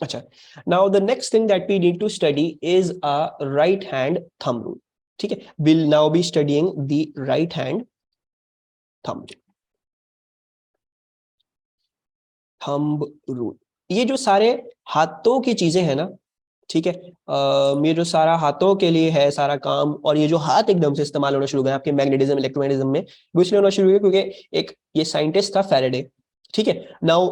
अच्छा, now the next thing that we need to study is a right hand thumb rule. ठीक है, will now be studying the right hand thumb thumb rule. ये जो सारे हाथों की चीजें हैं ना, ठीक है, ये जो सारा हाथों के लिए है सारा काम, और ये जो हाथ एकदम से इस्तेमाल होना शुरू हो गया आपके मैग्नेटिज्म इलेक्ट्रोमैग्नेटिज्म में, वो इसलिए होना शुरू हुआ क्योंकि एक ये साइंटिस्ट था फैराडे। ठीक है, now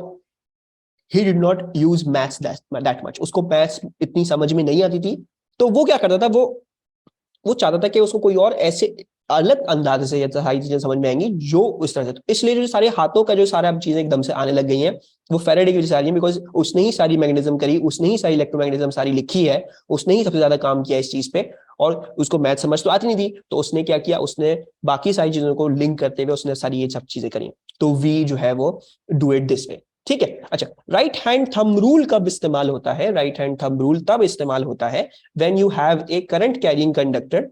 he did not use maths that much, उसको मैथ्स इतनी समझ में नहीं आती थी, तो वो क्या करता था, वो चाहता था कि उसको कोई और ऐसे अलग अंदाज से ये सारी चीजें समझ में आएंगी जो उस तरह से, तो इसलिए जो सारे हाथों का जो सारा अब चीजें एकदम से आने लग गई हैं वो फैराडे की वजह से आ रही है, बिकॉज उसने ही सारी मैग्नेटिज्म करी, उसने ही सारी इलेक्ट्रोमैग्नेटिज्म सारी लिखी है, उसने ही सबसे ज्यादा काम किया इस चीज पे, और उसको मैथ समझ तो आती नहीं थी, तो उसने क्या किया, उसने बाकी सारी चीजों को लिंक करते हुए उसने सारी ये सब चीजें करी, तो वी जो है वो डू इट दिस वे। ठीक है, अच्छा, राइट हैंड थंब रूल कब इस्तेमाल होता है? राइट हैंड थंब रूल तब इस्तेमाल होता है when you have a current carrying conductor,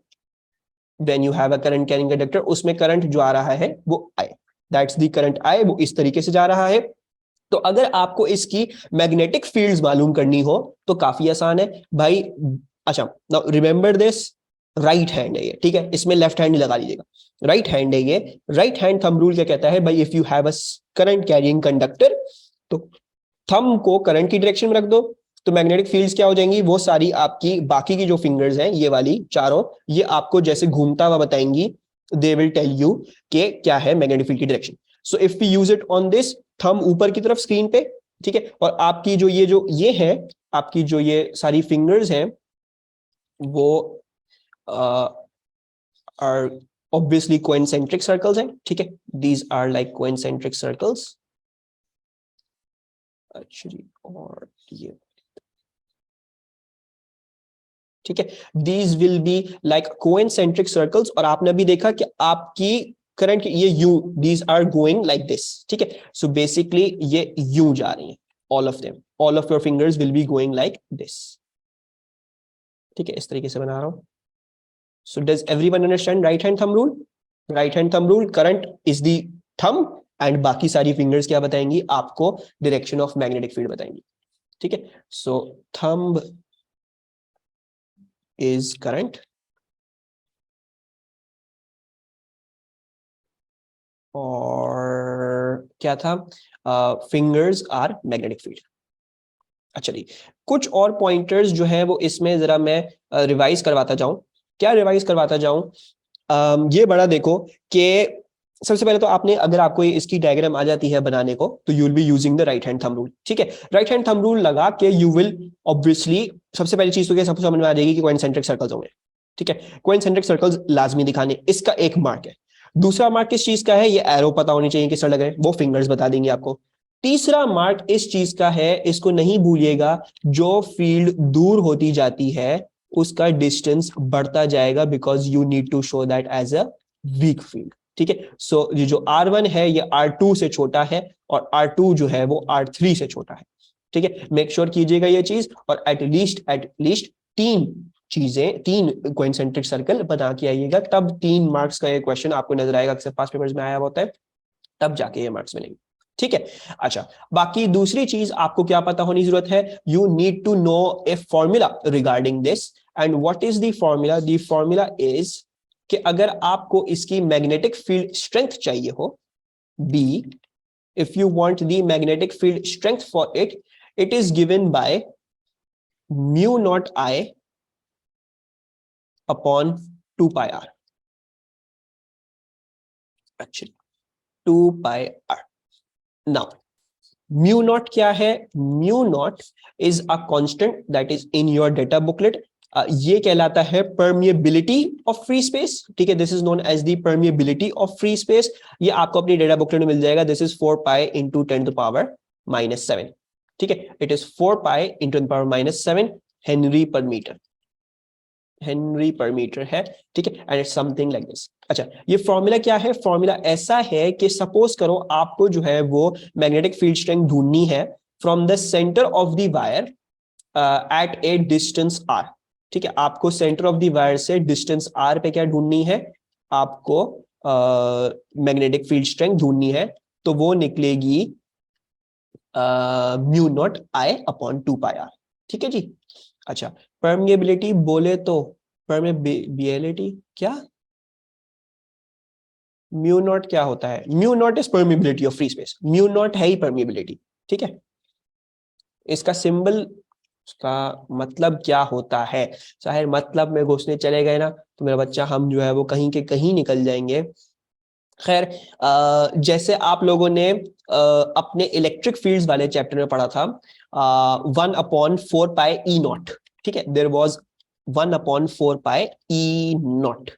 when you have a current carrying conductor, उसमें करंट जो आ रहा है वो आई, दैट्स द करंट आई, वो इस तरीके से जा रहा है। तो अगर आपको इसकी मैग्नेटिक फील्ड्स मालूम करनी हो तो काफी आसान है भाई। अच्छा, now remember this, right hand है ये, ठीक है, इसमें लेफ्ट हैंड नहीं लगा लीजिएगा, राइट हैंड है ये। राइट हैंड थंब रूल क्या कहता है भाई, if you have a current carrying conductor, तो थंब को करंट की डायरेक्शन में रख दो, तो मैग्नेटिक फील्ड्स क्या हो जाएंगी, वो सारी आपकी बाकी की जो फिंगर्स हैं ये वाली चारों, ये आपको जैसे घूमता हुआ बताएंगी, दे विल टेल यू कि क्या है मैग्नेटिक फील्ड की direction. So if we use it on this, thumb ऊपर की तरफ स्क्रीन पे, ठीक है, और आपकी जो ये है, आपकी जो ये सारी फिंगर्स हैं वो आर ऑब्वियसली कोइंसेंट्रिक सर्कल्स हैं, ठीक है, these are like concentric circles actually, और ये, ठीक है, these will be like concentric circles, और आपने अभी देखा कि आपकी करंट ये you, these are going like this, ठीक है, सो बेसिकली ये यू जा रही है, all of them, all of your fingers will be going like this, ठीक है, इस तरीके से बना रहा हूं। So does everyone understand right hand thumb rule? Right hand thumb rule, current is the thumb, and बाकी सारी फिंगर्स क्या बताएंगी आपको, डायरेक्शन ऑफ मैग्नेटिक फील्ड बताएंगी, ठीक है। सो थंब इज करंट और क्या था, फिंगर्स आर मैग्नेटिक फील्ड। अच्छा जी, कुछ और पॉइंटर्स जो है वो इसमें जरा मैं रिवाइज करवाता जाऊं। क्या रिवाइज करवाता जाऊं, ये बड़ा देखो कि सबसे पहले तो आपने, अगर आपको इसकी डायग्राम आ जाती है बनाने को, तो you will be using the right hand thumb rule, ठीक है, राइट हैंड थंब रूल लगा के यू विल ऑब्वियसली, सबसे पहली चीज तो सबसे समझ में आ जाएगी कि कोइंसेंट्रिक सर्कल्स होंगे, ठीक है, कोइंसेंट्रिक सर्कल्स लाजमी दिखाने, इसका एक मार्क है। दूसरा मार्क किस चीज का है, ये एरो पता होनी चाहिए किस तरह लग रहे हैं, वो फिंगर्स बता देंगे आपको। तीसरा मार्क इस चीज का है, इसको नहीं भूलिएगा, जो फील्ड दूर होती जाती है उसका डिस्टेंस बढ़ता जाएगा, because you need to show that as a weak field, ठीक है। सो ये जो R1 है ये R2 से छोटा है, और R2 जो है वो R3 से छोटा है, ठीक है, मेक श्योर कीजिएगा ये चीज, और एटलीस्ट तीन चीजें, तीन कोइंसेंट्रिक सर्कल बना के आइएगा, तब 3 मार्क्स का ये क्वेश्चन आपको नजर आएगा, अक्सर पास पेपर्स में आया होता है, तब जाके ये मार्क्स मिलेंगे, ठीक है। अच्छा, बाकी दूसरी चीज आपको क्या पता होनी जरूरत है, you need to know a formula regarding this, and what is the formula, the formula is कि अगर आपको इसकी मैग्नेटिक फील्ड स्ट्रेंथ चाहिए हो, B, if you want the magnetic field strength for it, it is given by mu naught I upon 2 pi r, actually 2 pi r. Now mu nought क्या है, mu nought is a constant that is in your data booklet, ये कहलाता है permeability of free space, ठीक है, this is known as the permeability of free space, ये आपको अपनी डेटा बुकलेट में मिल जाएगा, दिस इज 4 पाई इंटू 10⁻⁻⁷, ठीक है, it is 4 pi into 10⁻⁷ Henry पर मीटर, हेनरी पर मीटर है, ठीक है, and it's something like this. अच्छा, ये फॉर्मूला क्या है, फॉर्मूला ऐसा है कि सपोज करो आपको जो है वो मैग्नेटिक फील्ड स्ट्रेंथ ढूंढनी है from the centre of the wire at a distance R, ठीक है, आपको सेंटर ऑफ द वायर से डिस्टेंस आर पे क्या ढूंढनी है, आपको मैग्नेटिक फील्ड स्ट्रेंथ ढूंढनी है, तो वो निकलेगी mu not I upon 2 pi R. ठीक है जी। अच्छा, परमिएबिलिटी बोले तो परमिएबिलिटी क्या, म्यू नॉट क्या होता है? Mu nought is permeability of free space, mu naught है ही परमिएबिलिटी। ठीक है, इसका सिंबल, उसका मतलब क्या होता है? चाहे मतलब में घुसने चले गए ना तो मेरा बच्चा हम जो है वो कहीं के कहीं निकल जाएंगे। खैर, जैसे आप लोगों ने अपने इलेक्ट्रिक फील्ड्स वाले चैप्टर में पढ़ा था, 1/4 पाई ई नॉट। ठीक है, there was 1/4 pi E nought.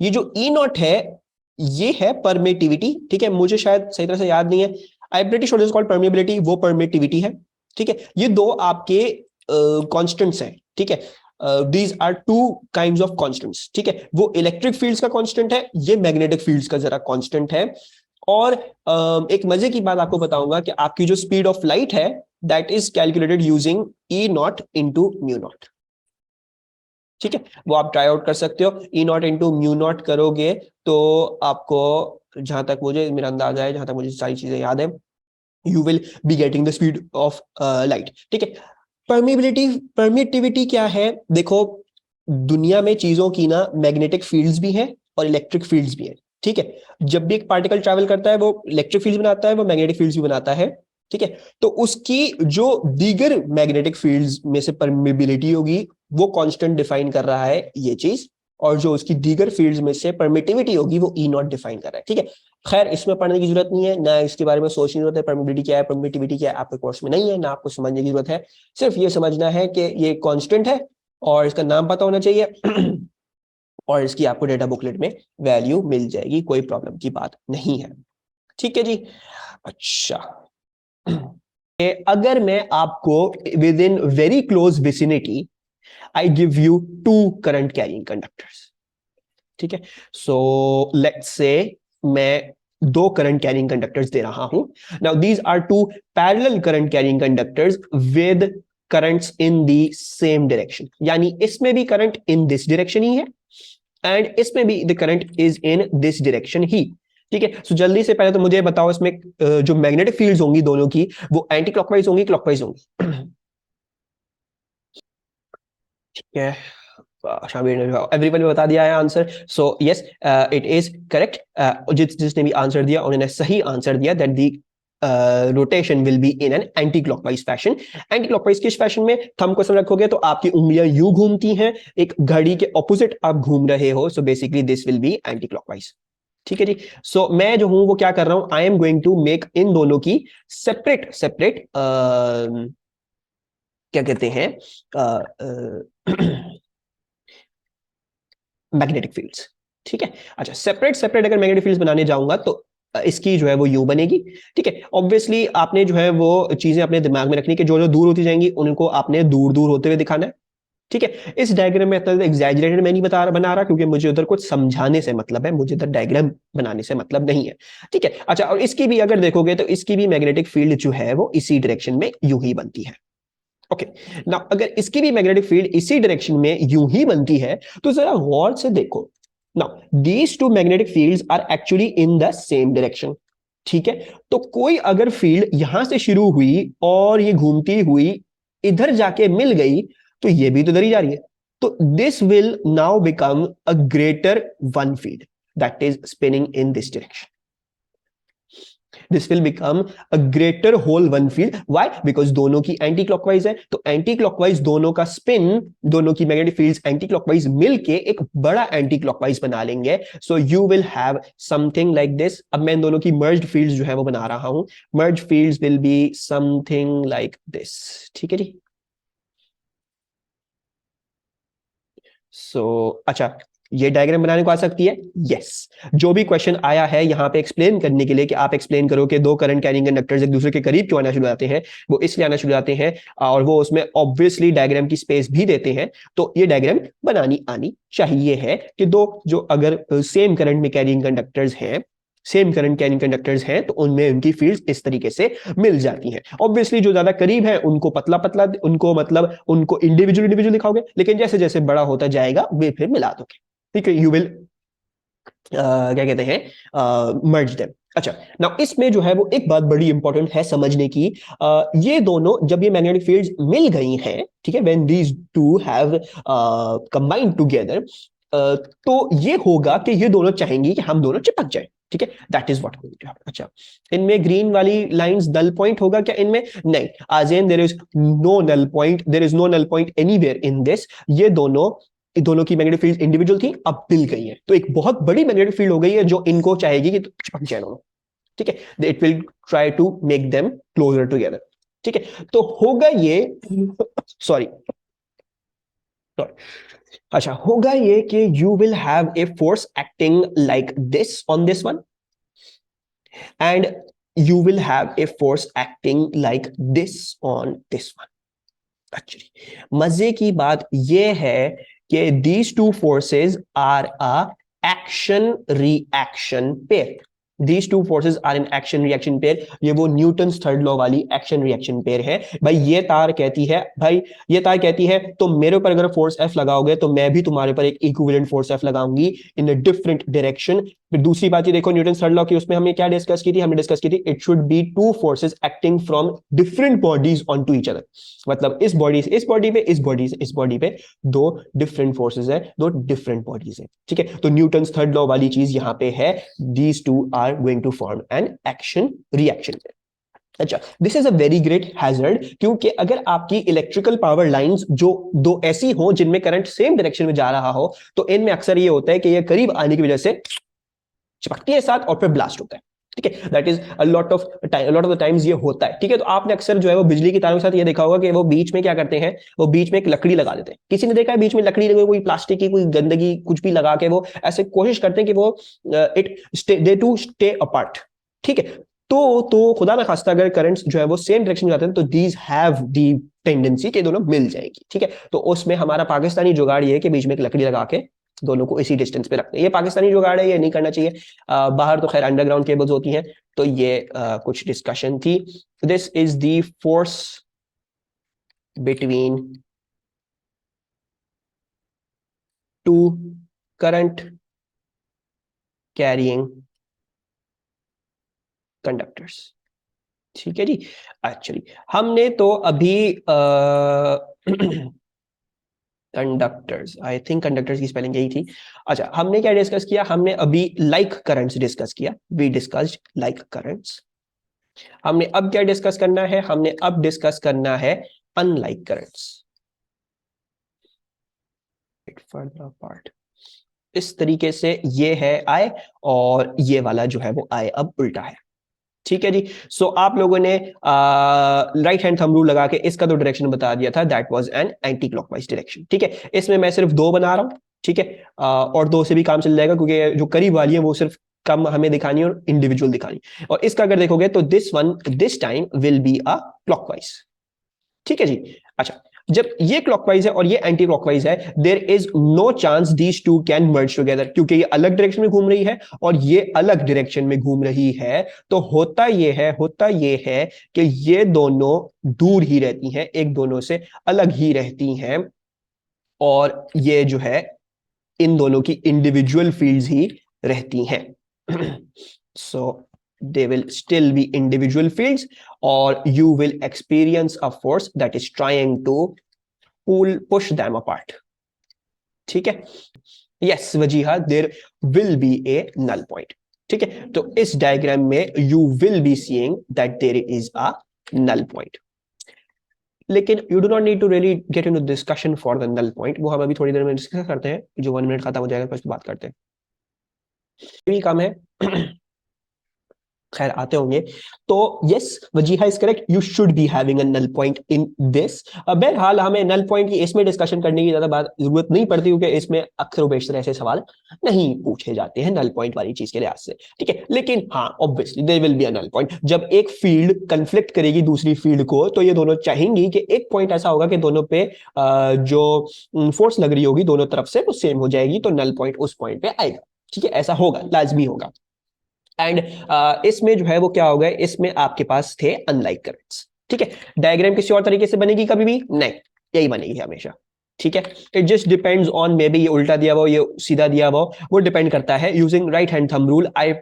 ये जो ई नॉट है ये है परमिटिविटी। ठीक है, मुझे शायद सही तरह से याद नहीं है, I pretty sure this called permeability, वो परमिटिविटी है। ठीक है, ये दो आपके कांस्टेंट्स हैं। ठीक है, these are two kinds of constants. ठीक है, वो इलेक्ट्रिक फील्ड्स का कांस्टेंट है, ये मैग्नेटिक फील्ड्स का जरा कांस्टेंट है। और एक मजे की बात आपको बताऊंगा कि आपकी जो स्पीड ऑफ लाइट है that is calculated using E not into mu naught. ठीक है, वो आप ट्राई आउट कर सकते हो। ई नॉट इंटू म्यू नॉट करोगे तो आपको, जहां तक मुझे मेरा अंदाजा है, जहां तक मुझे सारी चीजें याद है, you will be getting the speed of light. ठीक है, परमिबिलिटी, परमिटिविटी क्या है? देखो, दुनिया में चीजों की ना मैग्नेटिक फील्ड्स भी हैं और इलेक्ट्रिक फील्ड्स भी हैं। ठीक है, जब भी एक पार्टिकल ट्रैवल करता है वो इलेक्ट्रिक फील्ड बनाता है, वो मैग्नेटिक फील्ड्स भी बनाता है। ठीक है, तो उसकी जो दीगर मैग्नेटिक फील्ड्स में से परमिबिलिटी होगी वो कांस्टेंट डिफाइन कर रहा है ये चीज, और जो उसकी दीगर फील्ड्स में से परमिटिविटी होगी वो ई नॉट डिफाइन कर रहा है। ठीक है, खैर इसमें पढ़ने की जरूरत नहीं है, ना इसके बारे में सोचने की जरूरत है, परमिटिविटी क्या है, परमिटिविटी क्या है आपके कोर्स में नहीं है, ना आपको समझने की जरूरत है। सिर्फ ये समझना है कि ये कांस्टेंट है और इसका नाम पता होना चाहिए और इसकी आपको डेटा बुकलेट में वैल्यू मिल जाएगी, कोई प्रॉब्लम की बात नहीं है। ठीक है जी। अच्छा, अगर मैं आपको with in very close vicinity I give you 2 current carrying conductors. ठीक है, सो लेट्स से मैं 2 करंट कैरिंग कंडक्टर्स दे रहा हूं। Now these are 2 parallel current carrying conductors with currents in the same direction, यानी इसमें भी करंट इन दिस डायरेक्शन ही है एंड इसमें भी the current is in this direction ही। ठीक है, सो जल्दी से पहले तो मुझे बताओ इसमें जो मैग्नेटिक फील्ड्स होंगी दोनों की, वो एंटी क्लॉकवाइज होंगी, क्लॉकवाइज होंगी? ठीक है, शामिर ने एवरीवन ने बता दिया है answer. So yes, it is correct. जिसने भी आंसर दिया उन्होंने सही आंसर दिया, that the rotation will be in an anti clockwise fashion. Anti clockwise किस फैशन में? थंब क्वेश्चन रखोगे तो आपकी उंगलियां यूं घूमती हैं, एक घड़ी के ऑपोजिट आप घूम रहे हो, so basically this will be anti clockwise. ठीक है जी। सो मैं जो हूं वो क्या कर रहा हूं, I am going to make इन दोनों की सेपरेट सेपरेट क्या कहते हैं, मैग्नेटिक फील्ड्स। ठीक है, अच्छा, सेपरेट सेपरेट अगर मैग्नेटिक फील्ड्स बनाने जाऊंगा तो इसकी जो है वो यू बनेगी। ठीक है, ऑब्वियसली आपने जो है वो चीजें अपने दिमाग में रखनी कि जो जो दूर होती जाएंगी उनको आपने दूर दूर होते हुए दिखाना है। ठीक है, इस डायग्राम में इतना एग्जैजरेटेड मैं नहीं बना रहा क्योंकि मुझे उधर कुछ समझाने से मतलब है, मुझे उधर डायग्राम बनाने से मतलब नहीं है। ठीक है, अच्छा, और इसकी भी अगर देखोगे तो इसकी भी मैग्नेटिक फील्ड जो है वो इसी डायरेक्शन में यूं ही बनती है। ओके, ना अगर इसकी भी मैग्नेटिक फील्ड इसी डायरेक्शन में यूं ही बनती है तो जरा गौर से देखो। Now these 2 magnetic fields are actually in the same direction. ठीक है, तो कोई अगर फील्ड यहां से शुरू हुई और ये घूमती हुई इधर जाके मिल गई तो ये भी तो इधर ही जा रही है, तो this will now become a greater one field that is spinning in this direction. This will become a greater whole one field. Why? Because दोनों की एंटी क्लॉकवाइज है, तो एंटी क्लॉकवाइज दोनों का स्पिन, दोनों की मैग्नेटिक फील्ड्स एंटी क्लॉकवाइज मिलके एक बड़ा एंटी क्लॉकवाइज बना लेंगे। सो you will have something like this. अब मैं दोनों की मर्ज्ड फील्ड्स जो है वो बना रहा हूं, merged fields will be something like this. ठीक है जी। अच्छा, ये डायग्राम बनाने को आ सकती है? यस। जो भी क्वेश्चन आया है यहाँ पे एक्सप्लेन करने के लिए कि आप एक्सप्लेन करो कि 2 करंट कैरिंग कंडक्टर्स एक दूसरे के करीब क्यों आना शुरू हो जाते हैं, वो इसलिए आना शुरू हो जाते हैं और वो उसमें ऑब्वियसली डायग्राम की स्पेस भी देते हैं, तो ये डायग्राम बनानी आनी चाहिए है कि दो जो अगर सेम करंट में कैरिंग कंडक्टर्स हैं, सेम करंट कैरिंग कंडक्टर्स हैं, तो उनमें उनकी फील्ड्स इस तरीके से मिल जाती हैं। ऑब्वियसली जो ज्यादा करीब है उनको पतला पतला, उनको मतलब उनको इंडिविजुअल इंडिविजुअल दिखाओगे, लेकिन जैसे जैसे बड़ा होता जाएगा वे फिर मिला दोगे। ठीक है, यू विल क्या कहते हैं, मर्ज देम। अच्छा, नाउ इसमें जो है वो एक बात बड़ी इंपॉर्टेंट है समझने की, ये दोनों जब ये मैग्नेटिक फील्ड्स मिल गई हैं, ठीक है, when these two have combined together, तो ये होगा कि ये दोनों चाहेंगी कि हम दोनों चिपक जाए, ठीक है, that is what going to happen. अच्छा, इनमें ग्रीन वाली लाइंस नल पॉइंट होगा क्या इनमें? नहीं, आज इन there is no null point, there is no null point anywhere in this. ये दोनों की मैग्नेटिक फील्ड इंडिविजुअल थी, अब मिल गई है, तो एक बहुत बड़ी मैग्नेटिक फील्ड हो गई है जो इनको चाहेगी कि चिपक जाए दोनों, ठीक है, it will try to make them closer together, ठीक है। तो होगा ये सॉरी सॉरी अच्छा, होगा ये कि you will have a force acting like this on this one, and you will have a force acting like this on this one. Actually मजे की बात यह है कि these two forces are a action reaction pair. These two forces are an action reaction pair. ये वो Newton's third law वाली action reaction pair है भाई। ये तार कहती है भाई, ये तार कहती है तो मेरे ऊपर अगर फोर्स एफ लगाओगे तो मैं भी तुम्हारे ऊपर एक इक्विवेलेंट फोर्स एफ लगाऊंगी इन अ डिफरेंट डायरेक्शन। फिर दूसरी बात ये देखो, न्यूटन थर्ड लॉ की उसमें हमने क्या डिस्कस की थी? हमने डिस्कस की थी it should be two forces acting from different bodies on to each other. मतलब इस बॉडी से इस बॉडी पे, इस बॉडी से इस बॉडी पे दो डिफरेंट फोर्सेस है, दो डिफरेंट बॉडीज है, ठीक है। तो न्यूटन थर्ड लॉ वाली चीज यहां पे है, these two are going to form an action reaction. अच्छा, this is a very great hazard, क्योंकि अगर आपकी इलेक्ट्रिकल पावर लाइंस जो दो ऐसी हो जिनमें करंट सेम डायरेक्शन में जा रहा हो, तो इनमें अक्सर ये होता है कि ये करीब आने की वजह से चिपकती है साथ और फिर ब्लास्ट होता है, ठीक है। That is a lot of the times ये होता है, ठीक है। तो आपने अक्सर जो है वो बिजली की तारों के साथ ये देखा होगा कि वो बीच में क्या करते हैं, वो बीच में एक लकड़ी लगा देते हैं। किसी ने देखा है बीच में लकड़ी लगे, कोई प्लास्टिक की कोई गंदगी कुछ भी लगा के वो ऐसे कोशिश करते हैं कि वो it stay they to stay apart, ठीक है। तो खुदा ना खास्ता अगर करंट्स जो है वो सेम डायरेक्शन में जाते हैं तो दीज हैव दी टेंडेंसी कि दोनों मिल जाएगी, ठीक है। तो उसमें हमारा पाकिस्तानी जुगाड़ ये है कि बीच में एक लकड़ी लगा के दोनों को इसी डिस्टेंस पे रखते हैं। ये पाकिस्तानी जुगाड़ है, ये नहीं करना चाहिए। बाहर तो खैर अंडरग्राउंड केबल्स होती हैं, तो ये कुछ डिस्कशन थी। This is the force between two current carrying conductors, ठीक है जी। एक्चुअली हमने तो अभी कंडक्टर्स, आई थिंक कंडक्टर्स की स्पेलिंग यही थी। अच्छा, हमने क्या डिस्कस किया? हमने अभी लाइक करंट्स डिस्कस किया, वी डिस्कस्ड लाइक करंट्स। हमने अब क्या डिस्कस करना है? हमने अब डिस्कस करना है अनलाइक करंट्स। फर्दर अपार्ट इस तरीके से ये है आई, और ये वाला जो है वो आई अब उल्टा है, ठीक है जी। सो आप लोगों ने राइट हैंड थंब रूल लगा के इसका तो डायरेक्शन बता दिया था, that was an anti clockwise direction, ठीक है। इसमें मैं सिर्फ दो बना रहा हूं, ठीक है, और दो से भी काम चल जाएगा क्योंकि जो करीब वाली है वो सिर्फ कम हमें दिखानी है और इंडिविजुअल दिखानी। और इसका अगर देखोगे तो this one this time will be a clockwise, ठीक है जी। अच्छा, जब ये क्लॉकवाइज है और ये एंटी क्लॉकवाइज है, there is no chance these two can merge together, क्योंकि ये अलग डायरेक्शन में घूम रही है और ये अलग डायरेक्शन में घूम रही है। तो होता ये है कि ये दोनों दूर ही रहती हैं, एक दोनों से अलग ही रहती हैं, और ये जो है इन दोनों की इंडिविजुअल फील्ड्स ही रहती हैं। सो they will still be individual fields, or you will experience a force that is trying to push them apart, ठीक है। Yes Wajiha, there will be a null point, ठीक है। तो इस डायग्राम में you will be seeing that there is a null point, लेकिन you do not need to really get into discussion for the null point, वो हम अभी थोड़ी देर में डिस्कस करते हैं, जो 1 मिनट खत्म हो जाएगा तो बात करते हैं, यही काम है। खैर आते होंगे। तो yes Wajiha is correct, you should be having a null point in this. बहरहाल हमें नल पॉइंट की इसमें डिस्कशन करने की ज्यादा बात जरूरत नहीं पड़ती, क्योंकि इसमें अक्सर बेशतर ऐसे सवाल नहीं पूछे जाते हैं नल पॉइंट वाली चीज के लिहाज से, ठीक है। लेकिन हाँ, obviously there will be a null point. जब एक फील्ड कंफ्लिक्ट करेगी दूसरी फील्ड को, तो ये दोनों चाहेंगी कि एक पॉइंट ऐसा होगा कि दोनों पे जो फोर्स लग रही होगी दोनों तरफ से वो सेम हो जाएगी, तो नल पॉइंट उस पॉइंट पे आएगा, ठीक है। ऐसा होगा, लाजमी होगा। एंड इसमें जो है वो क्या होगा, इसमें आपके पास थे अनलाइक करंट्स, ठीक है। डायग्राम किसी और तरीके से बनेगी कभी भी नहीं, यही बनेगी हमेशा, ठीक है, it just depends on, may be ये उल्टा दिया हुआ, ये सीधा दिया हुआ, वो डिपेंड करता है। Using right hand thumb rule I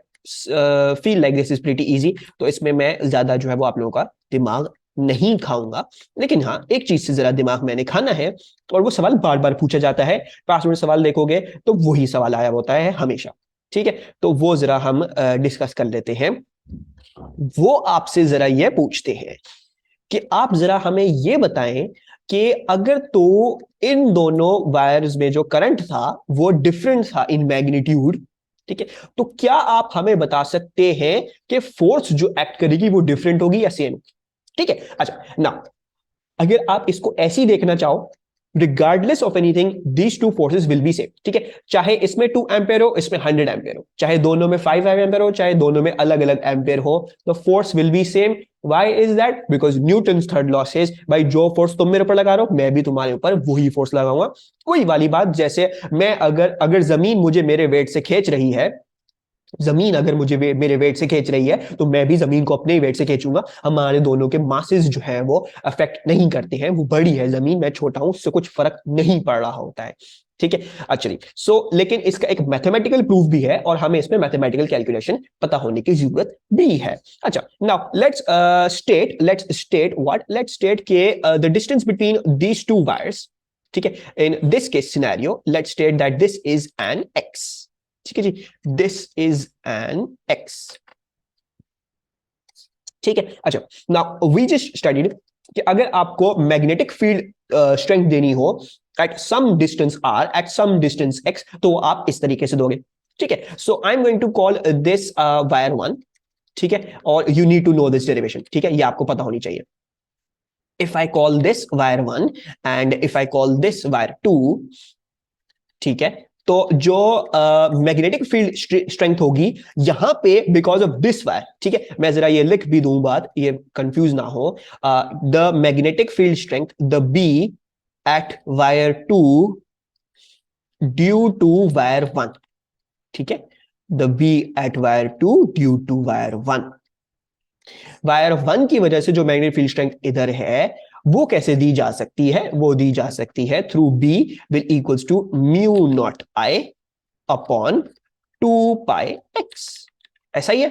feel like this is pretty easy. तो इसमें मैं ज्यादा जो है वो आप लोगों का दिमाग नहीं खाऊंगा, लेकिन हाँ एक चीज से जरा दिमाग मैंने खाना है, और वो सवाल बार बार पूछा जाता है। पास में सवाल देखोगे तो वही सवाल आया होता है हमेशा। ठीक है, तो वो जरा हम डिस्कस कर लेते हैं। वो आपसे जरा ये पूछते हैं कि आप जरा हमें ये बताएं कि अगर तो इन दोनों वायर्स में जो करंट था वो डिफरेंट था इन मैग्नीट्यूड, ठीक है, तो क्या आप हमें बता सकते हैं कि फोर्स जो एक्ट करेगी वो डिफरेंट होगी या सेम? ठीक है, अच्छा ना, अगर आप इसको ऐसे ही देखना चाहो, regardless of anything these two forces will be same. ठीक है, चाहे इसमें 2 एम्पेयर हो, इसमें 100 एम्पेयर हो, चाहे दोनों में 5 एम्पेयर हो, चाहे दोनों में अलग अलग एम्पेयर हो, the force will be same. Why is that? Because Newton third law says, भाई जो फोर्स तुम मेरे ऊपर लगा रहे हो मैं भी तुम्हारे ऊपर वही फोर्स लगाऊंगा। वही वाली बात, जैसे मैं अगर अगर जमीन मुझे मेरे वेट से खींच रही है, जमीन अगर मुझे मेरे वेट से खींच रही है, तो मैं भी जमीन को अपने ही वेट से खींचूंगा। हमारे दोनों के मासेस जो है वो अफेक्ट नहीं करते हैं, वो बड़ी है जमीन, मैं छोटा हूं, उससे कुछ फर्क नहीं पड़ रहा होता है। ठीक है, अच्छा, सो लेकिन इसका एक मैथमेटिकल प्रूफ भी है, और हमें इसमें मैथमेटिकल कैलकुलेशन पता होने की जरूरत भी है। अच्छा, now let's state what, let's state के the distance between these two wires. ठीक है, in this case scenario let's state that this is an x. ठीक है जी, दिस इज एन एक्स। ठीक है, अच्छा, नाउ वी जस्ट स्टडीड कि अगर आपको मैग्नेटिक फील्ड स्ट्रेंथ देनी हो at some distance r, at some distance x, तो आप इस तरीके से दोगे। ठीक है, so I am going to call this wire 1। ठीक है, और you need to know this derivation. ठीक है, ये आपको पता होनी चाहिए। If I call this wire 1 and if I call this wire 2, ठीक है, तो जो मैग्नेटिक फील्ड स्ट्रेंथ होगी यहां पे बिकॉज ऑफ दिस वायर, ठीक है, मैं जरा ये लिख भी दूं बात, ये कंफ्यूज ना हो, the magnetic field strength the B at wire 2 due to wire 1। ठीक है, the B at wire 2 due to wire 1। Wire 1 की वजह से जो मैग्नेटिक फील्ड स्ट्रेंथ इधर है वो कैसे दी जा सकती है? वो दी जा सकती है through B will equals to mu not I upon 2 pi x. ऐसा ही है,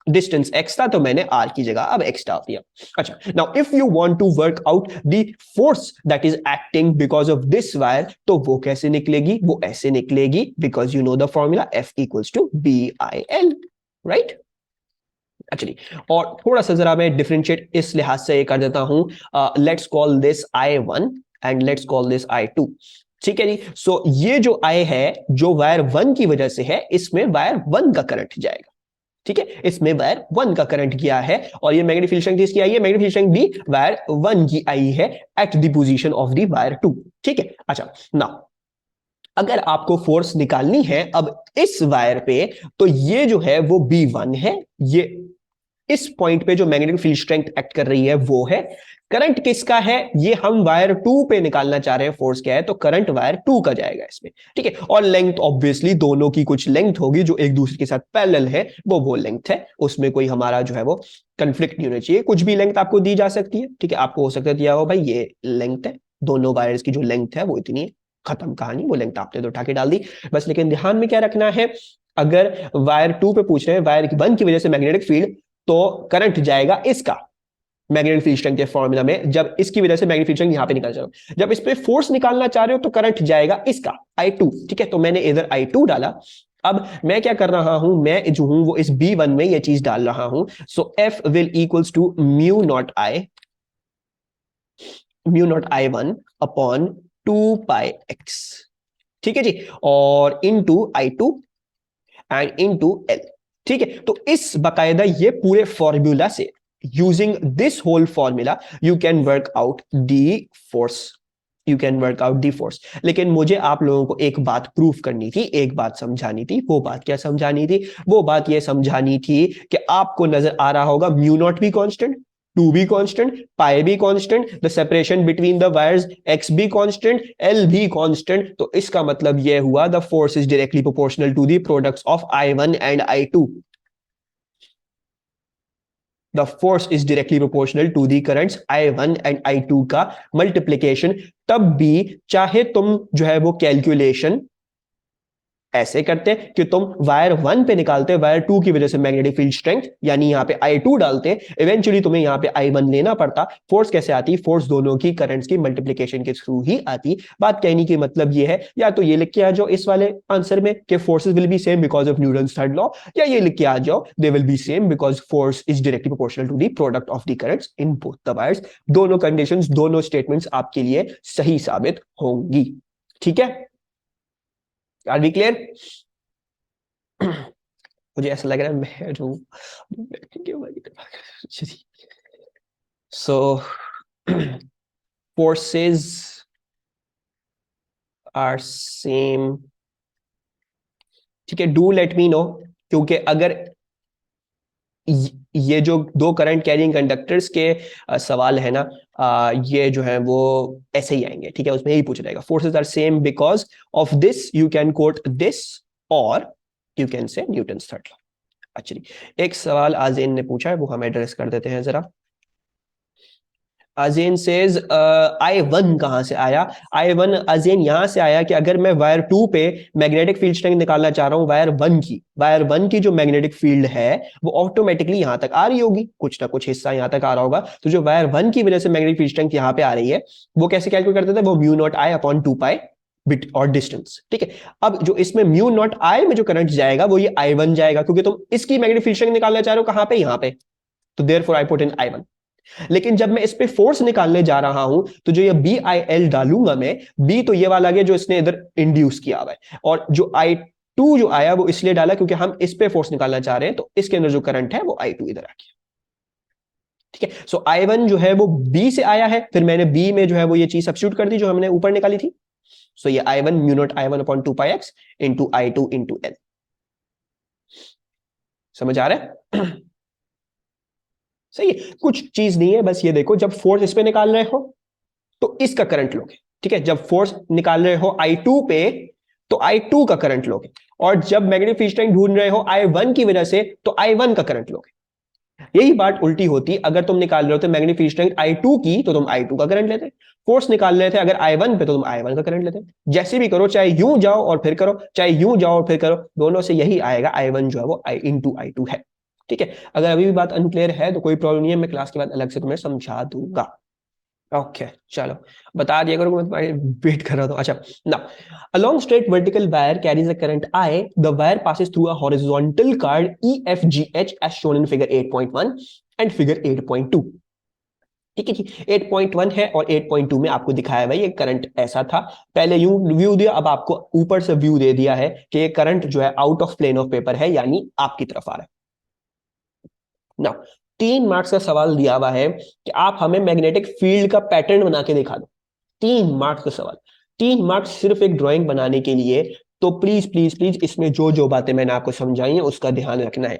डिस्टेंस x था तो मैंने r की जगह अब x डाल दिया। अच्छा, now if you want to work out the force that is acting because of this wire, तो वो कैसे निकलेगी? वो ऐसे निकलेगी, because you know the formula F equals to BIL, right? Actually, और थोड़ा सा जरा मैं डिफरेंशिएट इस लिहाज से कर देता हूं, let's call this I1 and let's call this I2। ठीक है जी, सो ये जो I है जो वायर 1 की वजह से है, इसमें वायर 1 का करंट जाएगा। ठीक है, इसमें वायर 1 का करंट गया है, और ये मैग्नेटिक फील्ड स्ट्रेंथ किसकी आई है? मैग्नेटिक फील्ड स्ट्रेंथ भी वायर 1 की आई है at the position of the wire 2। ठीक है, अच्छा, नाउ अगर आपको फोर्स निकालनी है अब इस वायर पे, तो ये जो है वो B1 है, ये इस पॉइंट पे जो मैग्नेटिक फील्ड स्ट्रेंथ एक्ट कर रही है वो है। करंट किसका है? ये हम वायर 2 पे निकालना चाह रहे हैं, फोर्स क्या है, तो करंट वायर 2 का जाएगा इसमें। ठीक है, और लेंथ ऑब्वियसली दोनों की कुछ लेंथ होगी जो एक दूसरे के साथ पैरेलल है, वो लेंथ है, उसमें कोई हमारा जो है वो कंफ्लिक्ट नहीं होना चाहिए। कुछ भी लेंथ आपको दी जा सकती है। ठीक है, आपको हो सकता है दिया हो भाई ये लेंथ है, दोनों वायर्स की जो लेंथ है वो इतनी है, खत्म कहानी, वो लेंथ आपने तो उठा के डाल दी बस। लेकिन ध्यान में क्या रखना है, अगर वायर 2 पे पूछ रहे हैं वायर 1 की वजह से मैग्नेटिक फील्ड, तो करंट जाएगा इसका मैग्नेटिक फील्ड स्ट्रेंथ के फॉर्मूला में, जब इसकी वजह से मैग्नेटिक फील्ड स्ट्रेंथ यहां पे निकल जाएगा। जब इस पे फोर्स निकालना चाह रहे हो तो करंट जाएगा इसका I2। ठीक है, तो मैंने इधर I2 डाला। अब मैं क्या कर रहा हूं, मैं जो हूं वो इस B1 में ये चीज डाल रहा हूं। So F will equals to mu not I1 upon 2 pi x. ठीक है जी, और into I2 and into L। ठीक है, तो इस बकायदा ये पूरे फॉर्मूला से, using this whole formula, you can work out the force, you can work out the force. लेकिन मुझे आप लोगों को एक बात प्रूफ करनी थी, एक बात समझानी थी। वो बात क्या समझानी थी? वो बात ये समझानी थी कि आपको नजर आ रहा होगा म्यू नॉट भी कांस्टेंट, 2 भी कांस्टेंट, पाई भी constant, the separation between the wires x भी कांस्टेंट, L भी कांस्टेंट। तो इसका मतलब यह हुआ the force is directly proportional to the products of I1 and I2। The force is directly proportional to the currents I1 and I2 का multiplication, तब भी चाहे तुम जो है वो कैलकुलेशन ऐसे करते कि तुम वायर 1 पे निकालते वायर 2 की वजह से मैग्नेटिक फील्ड स्ट्रेंथ, यानी यहां पे I2 डालते, इवेंचुअली तुम्हें यहां पे I1 लेना पड़ता। फोर्स कैसे आती? फोर्स दोनों की करंट्स की मल्टीप्लिकेशन के थ्रू ही आती। बात कहने की मतलब ये है, या तो ये लिख के आ जाओ इस वाले आंसर में कि forces will be same because of Newton's third law, या ये लिख के आ जाओ they will be same because force is directly proportional to the product of the currents in both the wires. दोनों कंडीशंस, दोनों स्टेटमेंट्स आपके लिए सही साबित होंगी। ठीक है, आर वी क्लियर? मुझे ऐसा लग रहा है मैं जो सो फोर्सेस आर सेम। ठीक है, डू लेट मी नो, क्योंकि अगर ये जो दो करंट कैरिंग कंडक्टर्स के सवाल है ना, ये जो है वो ऐसे ही आएंगे। ठीक है, उसमें यही पूछा जाएगा forces are same because of this, you can quote this और you can say Newton's third law. अच्छा, एक सवाल आजेन ने पूछा है, वो हम एड्रेस कर देते हैं जरा। अजेन सेज I1 कहां से आया? I1 अजेन यहां से आया कि अगर मैं वायर 2 पे मैग्नेटिक फील्ड स्ट्रेंथ निकालना चाह रहा हूं वायर 1 की जो मैग्नेटिक फील्ड है वो ऑटोमेटिकली यहां तक आ रही होगी, कुछ ना कुछ हिस्सा यहां तक आ रहा होगा। तो जो वायर 1 की वजह से मैग्नेटिक फील्ड स्ट्रेंथ यहां पे आ रही है, वो कैसे कैलकुलेट करते थे? वो mu naught I upon 2 pi bit और डिस्टेंस। ठीक है, अब जो इसमें म्यू नॉट आई में जो करंट जाएगा वो ये I1 जाएगा, क्योंकि तुम इसकी मैग्नेटिक फील्ड स्ट्रेंथ निकालना चाह रहे हो कहां पे? यहां पे। तो therefore I put in I1। लेकिन जब मैं इस पे फोर्स निकालने जा रहा हूं तो जो ये BIL डालूंगा मैं, बी तो ये वाला गया जो इसने इधर इंड्यूस किया हुआ है, और जो I2 जो आया वो इसलिए डाला क्योंकि हम इस पे फोर्स निकालना चाह रहे हैं, तो इसके अंदर जो करंट है वो I2 इधर आ गया। ठीक है, सो I1 जो है वो बी से आया है, फिर मैंने बी में जो है वो ये चीज सब्स्टिट्यूट कर दी जो हमने ऊपर निकाली थी। सो ये I1 mu not I1 upon 2 pi x into I2 into L। समझ आ रहा है? सही है, कुछ चीज नहीं है, बस ये देखो, जब फोर्स इस पे निकाल रहे हो तो इसका करंट लोगे। ठीक है, जब फोर्स निकाल रहे हो I2 पे तो I2 का करंट लोगे, और जब मैग्नेटिक फील्ड स्ट्रेंथ ढूंढ रहे हो I1 की वजह से तो I1 का करंट लोगे। यही बात उल्टी होती, अगर तुम निकाल रहे हो तो मैग्नेटिक फील्ड स्ट्रेंथ I2 की तो तुम I2 का करंट लेते, फोर्स निकाल रहे थे अगर I1 पे तो तुम I1 का करंट लेते। जैसे भी करो, चाहे यूं जाओ और फिर करो, चाहे यूं जाओ और फिर करो, दोनों से यही आएगा, I1 जो है वो I इंटू I2 है। ठीक है, अगर अभी भी बात अनक्लियर है तो कोई प्रॉब्लम नहीं है, मैं क्लास के बाद अलग से तुम्हें समझा दूंगा। ओके चलो, बता दिया करो, मैं वेट कर रहा था। अच्छा ना, a long straight vertical wire carries a current I. The wire passes through a horizontal card EFGH as shown in figure 8.1 and figure 8.2। ठीक है जी, 8.1 है और 8.2 में आपको दिखाया हुआ ये करंट ऐसा था। पहले यूं व्यू दिया, अब आपको ऊपर से व्यू दे दिया है कि ये करंट जो है out of plane of paper है, यानी आपकी तरफ आ रहा है ना। 3 मार्क्स का सवाल दिया हुआ है कि आप हमें मैग्नेटिक फील्ड का पैटर्न बना के दिखा दो। 3 मार्क्स का सवाल, 3 मार्क्स सिर्फ एक ड्राइंग बनाने के लिए। तो प्लीज प्लीज प्लीज इसमें जो जो बातें मैंने आपको समझाई हैं उसका ध्यान रखना है।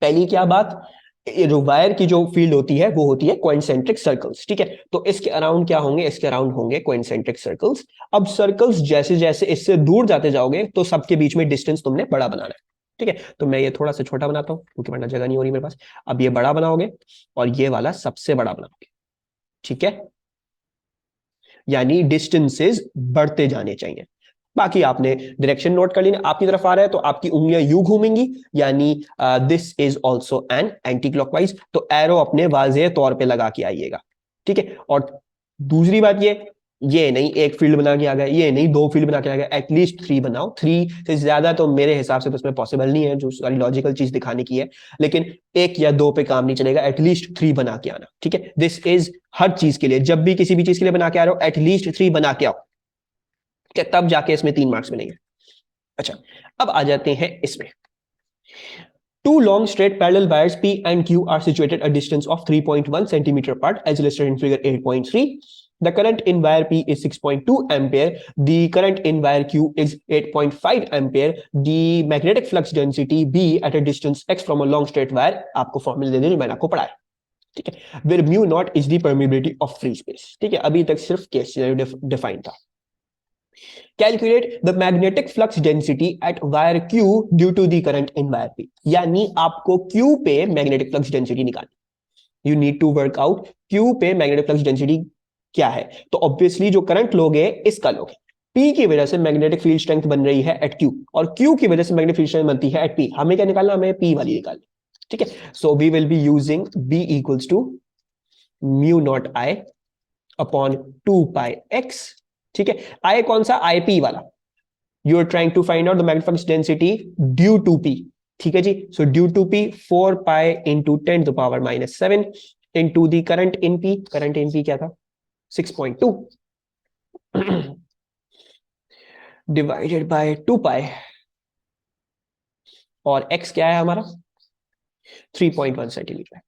पहली क्या बात, ये जो वायर की जो फील्ड होती है वो होती है कोइंसेंट्रिक सर्कल्स। ठीक है, तो इसके अराउंड क्या होंगे? इसके अराउंड होंगे कोइंसेंट्रिक सर्कल्स। अब सर्कल्स जैसे जैसे इससे दूर जाते जाओगे तो सबके बीच में डिस्टेंस तुमने बड़ा बनाना है। ठीक है, तो मैं ये थोड़ा सा छोटा बनाता हूं क्योंकि वरना जगह नहीं हो रही मेरे पास। अब ये बड़ा बनाओगे और ये वाला सबसे बड़ा बनाओगे। ठीक है, यानी डिस्टेंसेस बढ़ते जाने चाहिए। बाकी आपने डायरेक्शन नोट कर ली ना, आपकी तरफ आ रहा है तो आपकी उंगलियां यू घूमेंगी, यानी this is also an anti clockwise. तो एरो अपने वाज़ेह तौर पे लगा के आइएगा। ठीक है, और दूसरी बात ये नहीं एक फील्ड बना के आ गया, ये नहीं 2 फील्ड बना के आ गया, एटलीस्ट 3 बनाओ। 3 से ज्यादा तो मेरे हिसाब से तो उसमें पॉसिबल नहीं है, जो सारी लॉजिकल चीज दिखाने की है, लेकिन 1 या 2 पे काम नहीं चलेगा, एटलीस्ट 3 बना के आना। ठीक है, दिस इज हर चीज के लिए, जब भी किसी भी चीज के लिए बना के आ रहे हो एटलीस्ट 3 बना के आओ, क्या तब जाके इसमें 3 मार्क्स मिलेंगे। अच्छा, अब आ जाते हैं इसमें। Two long straight parallel wires P and Q are situated a distance of 3.1 centimeter apart as illustrated in figure 8.3. The current in wire P is 6.2 ampere. The current in wire Q is 8.5 ampere. The magnetic flux density B at a distance x from a long straight wire, आपको formula दे दें जो मैंने आपको पढ़ाया। ठीक है, where mu naught is the permeability of free space। ठीक है, अभी तक सिर्फ केस डिफाइन था। Calculate the magnetic flux density at wire Q due to the current in wire P, यानी आपको Q पे मैग्नेटिक फ्लक्स डेंसिटी निकालनी। You need to work out Q पे मैग्नेटिक फ्लक्स डेंसिटी क्या है। तो ऑब्वियसली जो करंट लोगे इसका लोगे, पी की वजह से मैग्नेटिक फील्ड स्ट्रेंथ बन रही है एट क्यू, और क्यू की वजह से मैग्नेटिक फील्ड स्ट्रेंथ बनती है एट पी। हमें क्या निकालना, हमें पी वाली निकालनी। ठीक है, so we will be using B equals to mu not I upon 2 pi x. ठीक है, आई कौन सा, आई पी वाला। You are trying to find out the magnetic flux density due to P. ठीक है जी, so due to P 4 pi into 10⁻⁻7 into the current in P. Current in P क्या था, 6.2 डिवाइडेड बाय 2 पाई, और x क्या है हमारा 3.1 सेंटीमीटर।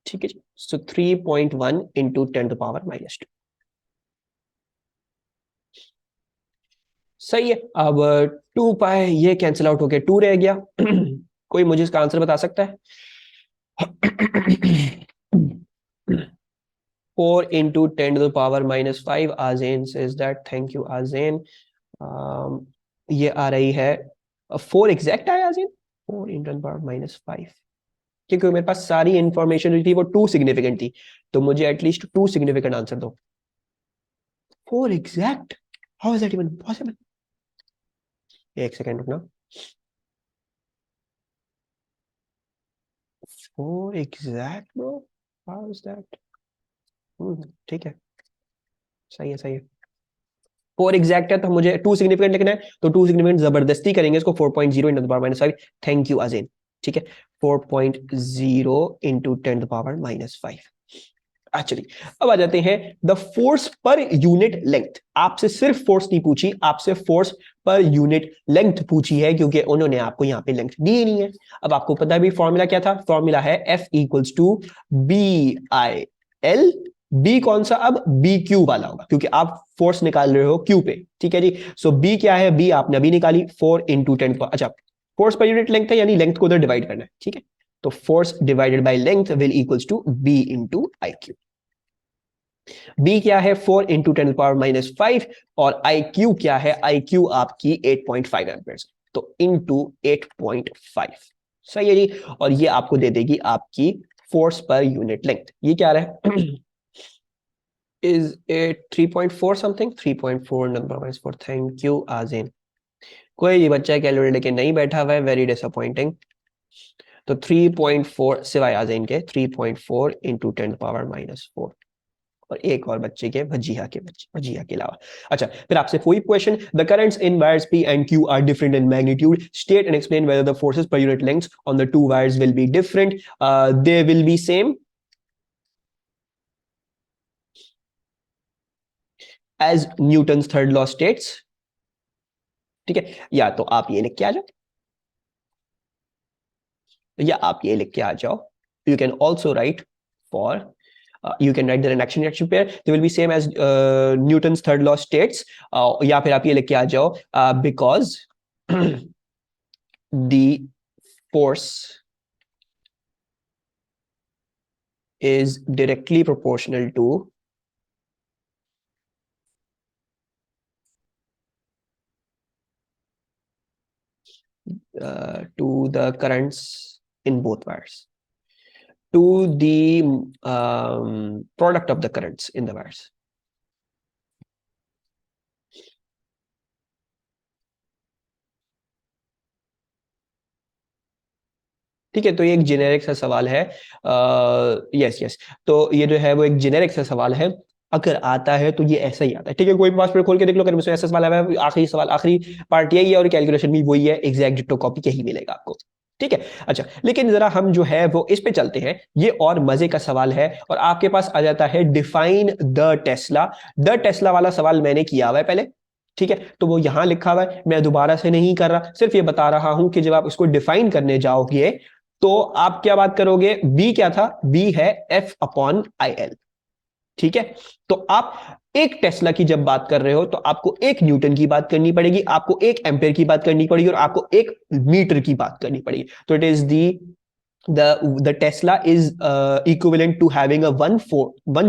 ठीक है जी, सो 3.1 इंटू 10⁻⁻2। सही है। अब 2 पाई ये कैंसिल आउट होके 2 रह गया। कोई मुझे इसका आंसर बता सकता है? 4 into 10⁻⁻5 Aajen says that, thank you Aajen. ये आ रही है 4 एग्जैक्ट आया आजेन, 4 इंटू 10⁻⁵, क्योंकि मेरे पास सारी इंफॉर्मेशन जो थी वो 2 सिग्निफिकेंट थी, तो मुझे एटलीस्ट 2 सिग्निफिकेंट आंसर दो। 4 exact, how is that even possible? एक सेकंड रुकना। 4 exact bro, how is that? ठीक है, सही है, सही है। 4 एग्जैक्ट है तो मुझे 2 सिग्निफिकेंट लिखना है, तो 2 सिग्निफिकेंट जबरदस्ती करेंगे इसको 4.0 into the power -5। Thank you again. ठीक है, 4.0 इंटू 10⁻⁻5। एक्चुअली अब आ जाते हैं the force per unit length. आपसे सिर्फ फोर्स नहीं पूछी, आपसे फोर्स पर यूनिट लेंथ पूछी है, क्योंकि उन्होंने आपको यहां पे लेंथ दी ही नहीं है। अब आपको पता भी फॉर्मूला क्या था, फॉर्मूला है F equals to BIL। B कौन सा, अब बी क्यू वाला होगा, क्योंकि आप फोर्स निकाल रहे हो क्यू पे। ठीक है जी, सो बी क्या है, बी आपने अभी निकाली 4 इंटू 10। अच्छा, फोर्स पर यूनिट लेंथ है, यानी लेंथ को उधर डिवाइड करना है। ठीक है, तो force divided by length will equals to B into I Q. B क्या है 4 इंटू 10⁻⁻5, और आई क्यू क्या है, आई क्यू आपकी 8.5 एम्पियर, तो इंटू 8.5। सही है जी, और ये आपको दे देगी आपकी फोर्स पर यूनिट लेंथ। ये क्या रहा है, is it 3.4 something, 3.4 number 4। Thank you again. कोई भी बच्चा कैलकुलेटर लेके नहीं बैठा हुआ है, वेरी डिसअपॉइंटिंग। तो 3.4 सिवाय आजिन के 3.4 इंटू 10⁻⁻4, और एक और बच्चे के भजिया के अलावा। अच्छा, फिर आपसे कोई question, the currents in wires P and Q are different in magnitude, state and explain whether the forces per unit length on the two wires will be different. They will be same as Newton's third law states. ठीक है, या तो आप ये लिख के आ जाओ, या आप ये लिख के आ जाओ, you can also write for you can write the reaction pair, they will be same as Newton's third law states, या फिर आप ये लिख के आ जाओ because the force is directly proportional to the currents in both wires, to the product of the currents in the wires. ठीक है, तो ये एक जेनेरिक सा सवाल है। यस यस, तो ये जो है वो एक जेनेरिक सा सवाल है, अगर आता है तो ये ऐसा ही आता है। ठीक है, कोई भी पासवर्ड खोल के देख लो, अगर मुझसे ऐसा सवाल आया है, आखिरी सवाल, आखिरी पार्ट यही है, और कैलकुलेशन भी वही है, एग्जैक्ट डिट्टो कॉपी यही मिलेगा आपको। ठीक है, अच्छा, लेकिन जरा हम जो है वो इस पे चलते हैं, ये और मजे का सवाल है, और आपके पास आ जाता है define the Tesla. The Tesla वाला सवाल मैंने किया हुआ है पहले। ठीक है, तो वो यहां लिखा हुआ है, मैं दोबारा से नहीं कर रहा, सिर्फ ये बता रहा हूं कि जब आप इसको डिफाइन करने जाओगे तो आप क्या बात करोगे, बी क्या था, बी है F अपॉन आई एल। ठीक है, तो आप एक टेस्ला की जब बात कर रहे हो तो आपको एक न्यूटन की बात करनी पड़ेगी, आपको एक एम्पेयर की बात करनी पड़ेगी, और आपको एक मीटर की बात करनी पड़ेगी। तो it is the the Tesla is equivalent to having a 1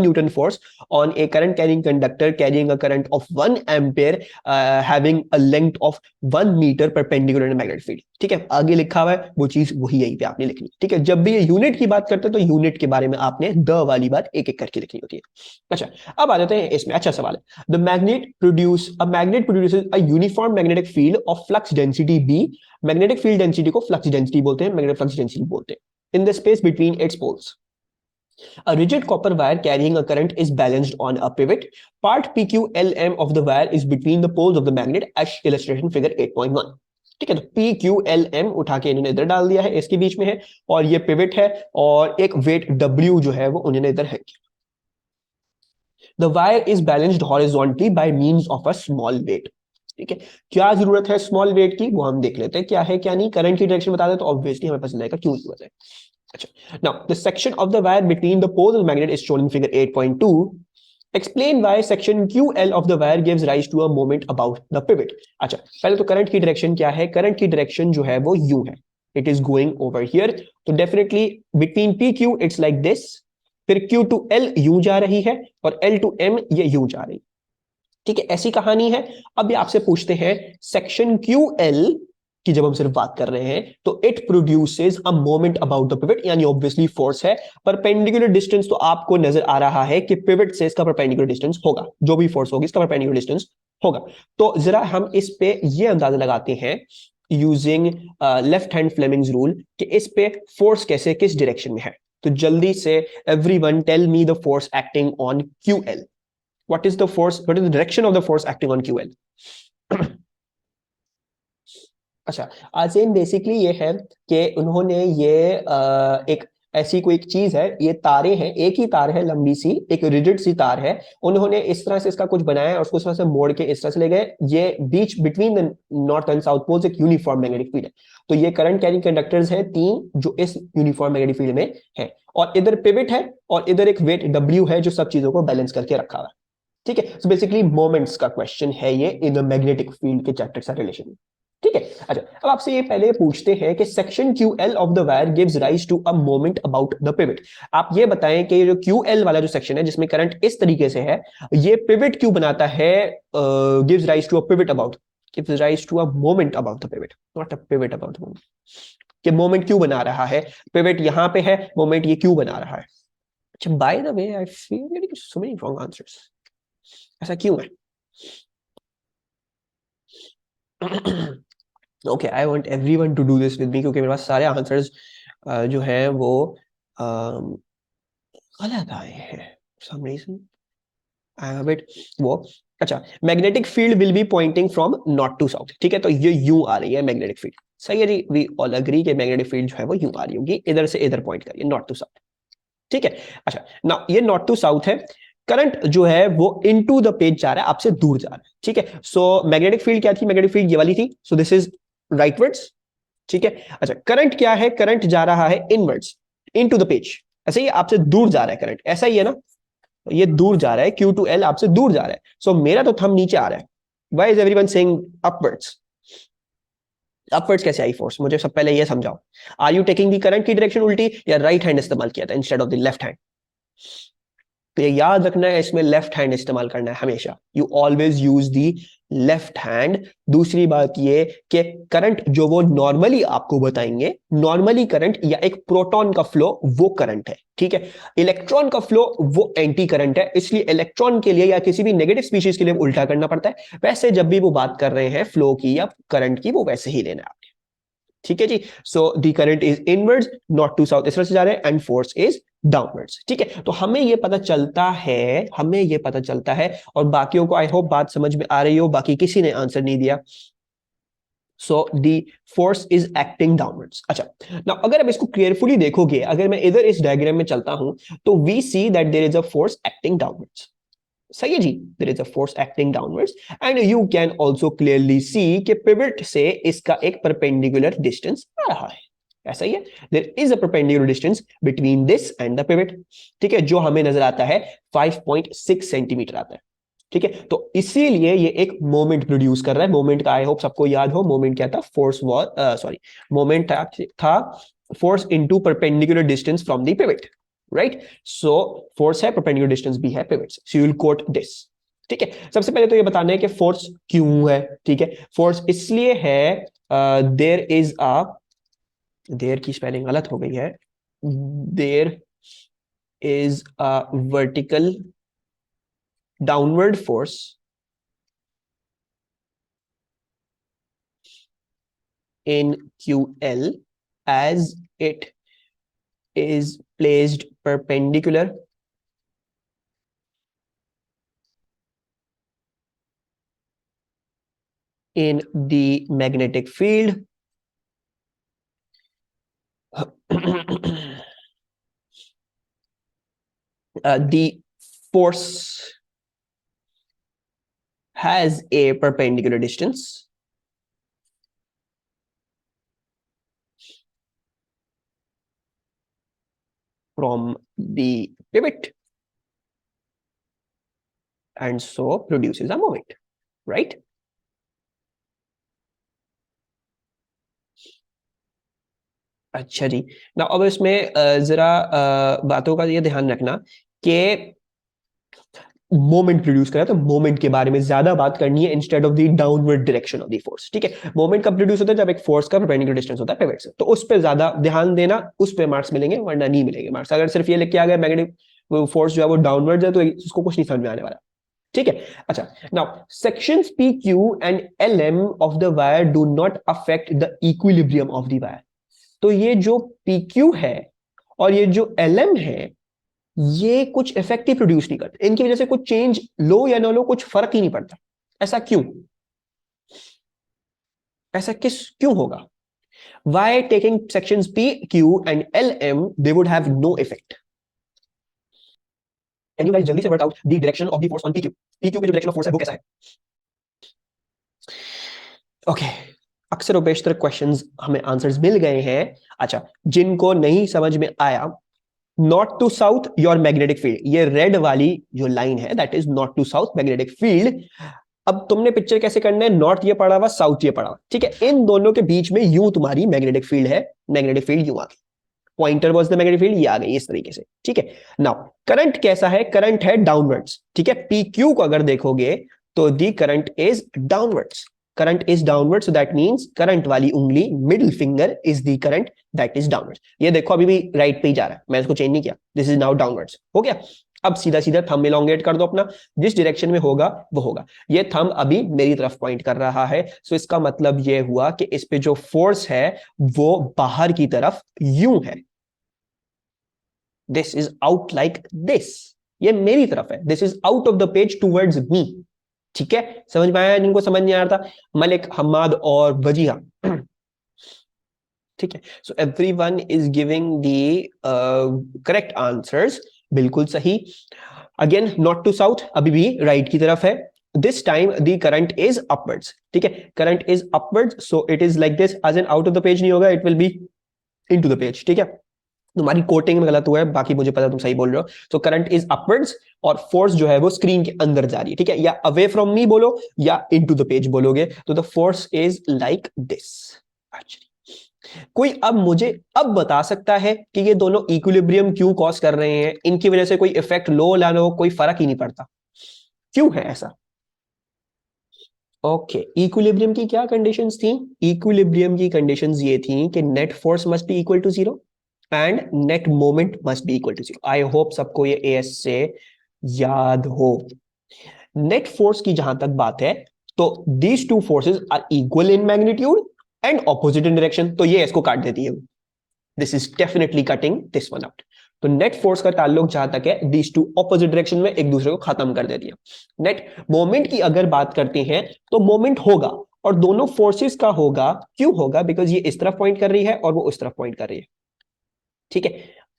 Newton force on a current carrying conductor carrying a current of 1 ampere having a length of 1 meter perpendicular to magnetic field. ठीक है, आगे लिखा हुआ है वो चीज वही यहीं पे आपने लिखनी. ठीक है, जब भी ये यूनिट की बात करते हैं तो यूनिट के बारे में आपने द वाली बात एक एक करके लिखनी होती है. अच्छा, अब आ जाते हैं इसमें. अच्छा सवाल है. The magnet produces a uniform magnetic field of flux density B. Magnetic field density को फ्लक्स डेंसिटी बोलते हैं, मैग्नेटिक फ्लक्स डेंसिटी बोलते हैं. In the space between its poles, a rigid copper wire carrying a current is balanced on a pivot. Part PQLM of the wire is between the poles of the magnet as illustration figure 8.1. ठीक है, तो PQLM उठा के इन्होंने इधर डाल दिया है, इसके बीच में है, और ये पिवट है, और एक वेट W जो है वो उन्होंने इधर है. The wire is balanced horizontally by means of a small weight. ठीक है, क्या जरूरत है स्मॉल वेट की वो हम देख लेते हैं, क्या है क्या नहीं. करंट की डायरेक्शन बता दे तो ऑब्वियसली हमें पता चलेगा क्यों जरूरत है. अच्छा, now the section of the wire between the poles of the magnet is shown in figure 8.2. Explain why section QL of the wire gives rise to a moment about the pivot. अच्छा, पहले तो current की direction क्या है. Current की direction जो है वो U है, it is going over here. तो definitely between PQ it's like this, फिर Q to L यूं जा रही है, और L to M ये यूं जा रही. ठीक है, ऐसी कहानी है. अब ये आपसे पूछते हैं सेक्शन QL की जब हम सिर्फ बात कर रहे हैं तो it produces a moment about the pivot, यानी ऑब्वियसली फोर्स है. परपेंडिकुलर डिस्टेंस तो आपको नजर आ रहा है कि पिवट से इसका परपेंडिकुलर डिस्टेंस होगा, जो भी फोर्स होगी इसका परपेंडिकुलर डिस्टेंस होगा. तो जरा हम इस पे ये अंदाजा लगाते हैं using left hand Fleming's rule कि इस पे फोर्स कैसे किस डायरेक्शन में है. तो जल्दी से everyone tell me the force acting on QL. What is the force? What is the direction of the force acting on QL? अच्छा, आसेन बेसिकली ये है कि उन्होंने ये एक ऐसी कोई चीज है, ये तारे हैं, एक ही तार है लंबी सी, एक रिजिड सी तार है, उन्होंने इस तरह से इसका कुछ बनाया और उसको इस तरह से मोड़ के इस तरह से ले गए. ये बीच between the north and south poles एक यूनिफॉर्म मैग्नेटिक फील्ड है. तो ये करंट कैरिंग कंडक्टर्स हैं 3 जो इस यूनिफॉर्म मैग्नेटिक फील्ड में है, और इधर पिवट है, और इधर एक वेट W है जो सब चीजों को बैलेंस करके रखा हुआ है. ठीक है, सो बेसिकली मोमेंट्स का क्वेश्चन है ये इन द मैग्नेटिक फील्ड के चैप्टर से रिलेशन. ठीक है, अच्छा, अब आपसे ये पहले पूछते हैं कि section QL of the wire gives rise to a moment about the pivot. आप ये बताएं कि जो QL वाला जो सेक्शन है जिसमें करंट इस तरीके से है, ये पिवट क्यों बनाता है, gives rise to a pivot about, gives rise to a moment about the pivot, not a pivot about the moment. कि मोमेंट क्यों बना रहा है, पिवट यहां पे है, मोमेंट ये क्यों बना रहा है. अच्छा, by the way I feel getting so many wrong answers. ऐसा क्यों है? Okay, I want everyone to do this with me, क्योंकि मेरे पास सारे आंसर्स जो हैं वो गलत आए हैं some reason. I have it वो. अच्छा, magnetic field will be pointing from north to south. ठीक है, तो ये यूं आ रही है मैग्नेटिक फील्ड. सही है जी, वी ऑल एग्री कि मैग्नेटिक फील्ड जो है वो यूं आ रही होगी, इधर से इधर पॉइंट करिए, नॉर्थ टू साउथ. ठीक है, अच्छा, नाउ ये नॉर्थ टू साउथ है. करंट जो है वो इनटू द पेज जा रहा है, आपसे दूर जा रहा है. ठीक है, सो मैग्नेटिक फील्ड क्या थी, मैग्नेटिक फील्ड ये वाली थी, सो दिस इज राइटवर्ड्स. ठीक है, अच्छा, करंट क्या है, करंट जा रहा है इनवर्ड्स इनटू द पेज. ऐसे ही आपसे दूर जा रहा है करंट, ऐसा ही है ना, ये दूर जा रहा है, Q to L आपसे दूर जा रहा है. सो मेरा तो थंब नीचे आ रहा है. Why is everyone saying upwards? Upwards कैसे आई फोर्स, मुझे सब पहले ये समझाओ. Are you taking the current की डायरेक्शन उल्टी, या राइट हैंड इस्तेमाल किया था instead of the left hand? तो ये याद रखना है, इसमें लेफ्ट हैंड इस्तेमाल करना है हमेशा. You always use the left hand. दूसरी बात ये कि करंट जो वो नॉर्मली आपको बताएंगे, नॉर्मली करंट या एक प्रोटॉन का फ्लो वो करंट है. ठीक है, इलेक्ट्रॉन का फ्लो वो एंटी करंट है, इसलिए इलेक्ट्रॉन के लिए या किसी भी नेगेटिव स्पीशीज के लिए उल्टा करना पड़ता है. वैसे जब भी वो बात कर रहे हैं फ्लो की या करंट की, वो वैसे ही लेना है आपने. ठीक है जी, so the current is inwards north to south, इस तरह से जा रहे हैं, एंड फोर्स इज डाउनवर्ड्स. ठीक है, तो हमें ये पता चलता है, हमें ये पता चलता है, और बाकियों को आई होप बात समझ में आ रही हो, बाकी किसी ने आंसर नहीं दिया. So the force is acting downwards. अच्छा, नाउ अगर आप इसको केयरफुली देखोगे, अगर मैं इधर इस डायग्राम में चलता हूं तो we see that there is a force acting downwards. सही है जी, there is a force acting downwards, and you can also clearly see कि पिवट से इसका एक परपेंडिकुलर डिस्टेंस आ रहा है. ऐसा ही है, there is a perpendicular distance between this and the pivot. ठीक है, जो हमें नजर आता है 5.6 सेंटीमीटर आता है. ठीक है, तो इसीलिए ये एक मोमेंट प्रोड्यूस कर रहा है. मोमेंट का आई होप सबको याद हो, मोमेंट क्या था, फोर्स वॉर, सॉरी, मोमेंट था force into perpendicular distance from the pivot, right? So force है, परपेंडिकुलर डिस्टेंस भी है पिवट से, so you will quote this. ठीक है, सबसे पहले तो ये बताना है कि फोर्स क्यों है। ठीक है, फोर्स इसलिए है, देयर इज अ, देयर की स्पेलिंग गलत हो गई है, there is a vertical downward force in QL as it is placed perpendicular in the magnetic field. The force has a perpendicular distance from the pivot and so produces a moment, right? अच्छा जी, ना अब इसमें जरा बातों का ये ध्यान रखना कि मोमेंट प्रोड्यूस करा, तो मोमेंट के बारे में ज्यादा बात करनी है instead of the downward direction of the force. ठीक है, मोमेंट कब प्रोड्यूस होता है? जब एक फोर्स का परपेंडिकुलर डिस्टेंस होता है पिवट से, तो उस पर ज्यादा ध्यान देना, उस पर मार्क्स मिलेंगे, वरना नहीं मिलेंगे मार्क्स। अगर सिर्फ ये लिख के आ गया मैग्नेटिक फोर्स जो है वो डाउनवर्ड है, तो इसको कुछ नहीं समझ में आने वाला। ठीक है, अच्छा, now sections P Q and L M of the wire do not affect the equilibrium of the wire. तो ये जो पी क्यू है और ये जो एल एम है, ये कुछ इफेक्ट ही प्रोड्यूस नहीं करते, इनकी वजह से कुछ चेंज लो या ना लो कुछ फर्क ही नहीं पड़ता। ऐसा क्यों? ऐसा क्यों होगा? Why taking sections P Q and L M they would have no effect? Can you guys जल्दी से work out the direction of the force on P Q? P Q की जो डायरेक्शन ऑफ फोर्स है वो कैसा है? Okay, अक्सर और बेशतर क्वेश्चंस हमें आंसर्स मिल गए हैं। अच्छा, जिनको नहीं समझ में आया, north to south your magnetic field, ये रेड वाली जो लाइन है that is north to south magnetic field. अब तुमने पिक्चर कैसे करना है? नॉर्थ ये पड़ा हुआ, साउथ ये पड़ा हुआ, ठीक है, इन दोनों के बीच में यूं तुम्हारी मैग्नेटिक फील्ड है, मैग्नेटिक फील्ड यूं आ गई, pointer was the magnetic field, ये आ गई इस तरीके से। ठीक है, नाउ करंट कैसा है? करंट है डाउनवर्ड्स। ठीक है, पी क्यू को अगर देखोगे तो दी current is downwards, current is downward, so that means current वाली उंगली middle finger is the current that is downwards. ये देखो अभी भी राइट पे ही जा रहा है, मैं इसको चेंज नहीं किया, दिस इज नाउ डाउनवर्ड्स, हो गया। अब सीधा सीधा थंब इलोंगेट कर दो अपना, जिस डायरेक्शन में होगा वो होगा। ये थंब अभी मेरी तरफ पॉइंट कर रहा है, सो इसका मतलब ये हुआ कि इस पे जो फोर्स है वो बाहर की तरफ यूं है, this is out like this, ये मेरी तरफ है, this is out of the page towards me. ठीक है, समझ में आया? जिनको समझ नहीं आ रहा था, मलिक, हम्माद और वजीहा। ठीक है, so everyone is giving the correct answers, बिल्कुल सही। अगेन नॉट टू साउथ अभी भी राइट की तरफ है, this time the current is upwards. ठीक है, current is upwards, so it is like this, as an out of the page नहीं होगा, it will be into the page. ठीक है, तुम्हारी कोटिंग में गलत हुआ है, बाकी मुझे पता तुम सही बोल रहे हो। सो करंट इज अपवर्ड्स और फोर्स जो है वो स्क्रीन के अंदर जा रही है। ठीक है, या अवे फ्रॉम मी बोलो या इनटू द पेज बोलोगे, तो the force is like this. कोई अब मुझे अब बता सकता है कि ये दोनों इक्विलिब्रियम क्यों कॉज कर रहे हैं? इनकी वजह से कोई इफेक्ट लो ला लो कोई फर्क ही नहीं पड़ता, क्यों है ऐसा? ओके, इक्विलिब्रियम की क्या कंडीशंस थी? इक्विलिब्रियम की कंडीशंस ये थी कि net force must be equal to zero and net moment must be equal to zero. I hope सबको ये एएस से याद हो। नेट फोर्स की जहां तक बात है, तो these two forces are equal in magnitude and opposite in direction, तो ये इसको काट देती है, this is definitely cutting this one out. तो नेट फोर्स का ताल्लुक जहां तक है, दीज टू ऑपोजिट डायरेक्शन में एक दूसरे को खत्म कर देती है। नेट मोमेंट की अगर बात करते हैं तो मोमेंट होगा और दोनों फोर्सेस का होगा, क्यों होगा? बिकॉज ये इस तरफ पॉइंट कर रही है और वो उस तरफ पॉइंट कर रही है। ठीक है,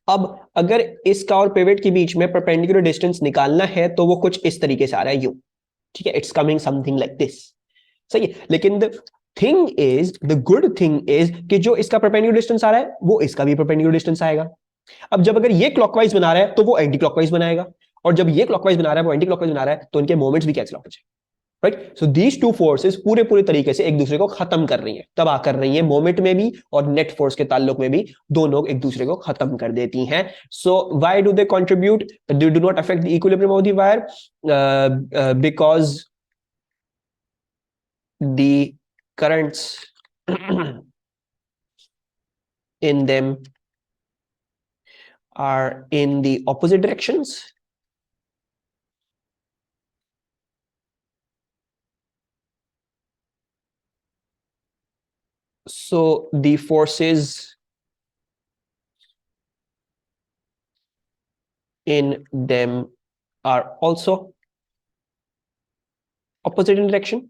अब अगर इसका और पिवट के बीच में परपेंडिकुलर डिस्टेंस निकालना है तो वो कुछ इस तरीके से आ रहा है, यूं। ठीक है, it's coming something like this, सही है। लेकिन the thing is, the good thing is कि जो इसका परपेंडिकुलर डिस्टेंस आ रहा है वो इसका भी परपेंडिकुलर डिस्टेंस आएगा। अब जब अगर ये क्लॉकवाइज बना रहा है तो वो एंटी क्लॉकवाइज बनाएगा, और जब ये क्लॉकवाइज बना रहा है वो एंटी क्लॉकवाइज बना रहा है, तो इनके मोमेंट्स भी कैंसिल आउट हो जाएंगे। Right. So these two forces पूरे पूरे तरीके से एक दूसरे को खत्म कर रही हैं, तबाह कर रही हैं, मोमेंट में भी और नेट फोर्स के ताल्लुक में भी, दोनों एक दूसरे को खत्म कर देती हैं। So why do they contribute, they do not affect the equilibrium of the wire, because the currents in them are in the opposite directions. So the forces in them are also opposite in direction.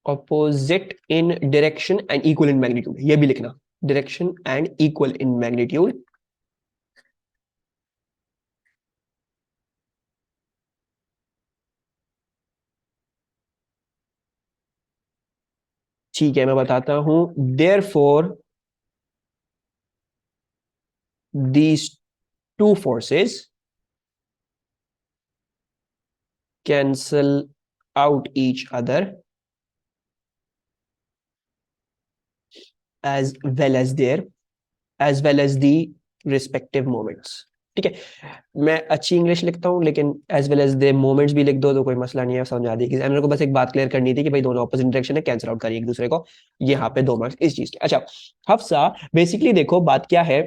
Opposite in direction and equal in magnitude. ये भी लिखना, direction and equal in magnitude. ठीक है, मैं बताता हूं। Therefore, these two forces cancel out each other as well as the respective moments. ठीक है, मैं अच्छी इंग्लिश लिखता हूँ, लेकिन as well as the moments भी लिख दो तो कोई मसला नहीं है, समझा दी। मेरे को बस एक बात क्लियर करनी थी कि भाई दोनों ऑपोजिट डायरेक्शन है, कैंसिल आउट करिए एक दूसरे को। यहाँ पे 2 मार्क्स इस चीज के। अच्छा हफ्सा, बेसिकली देखो बात क्या है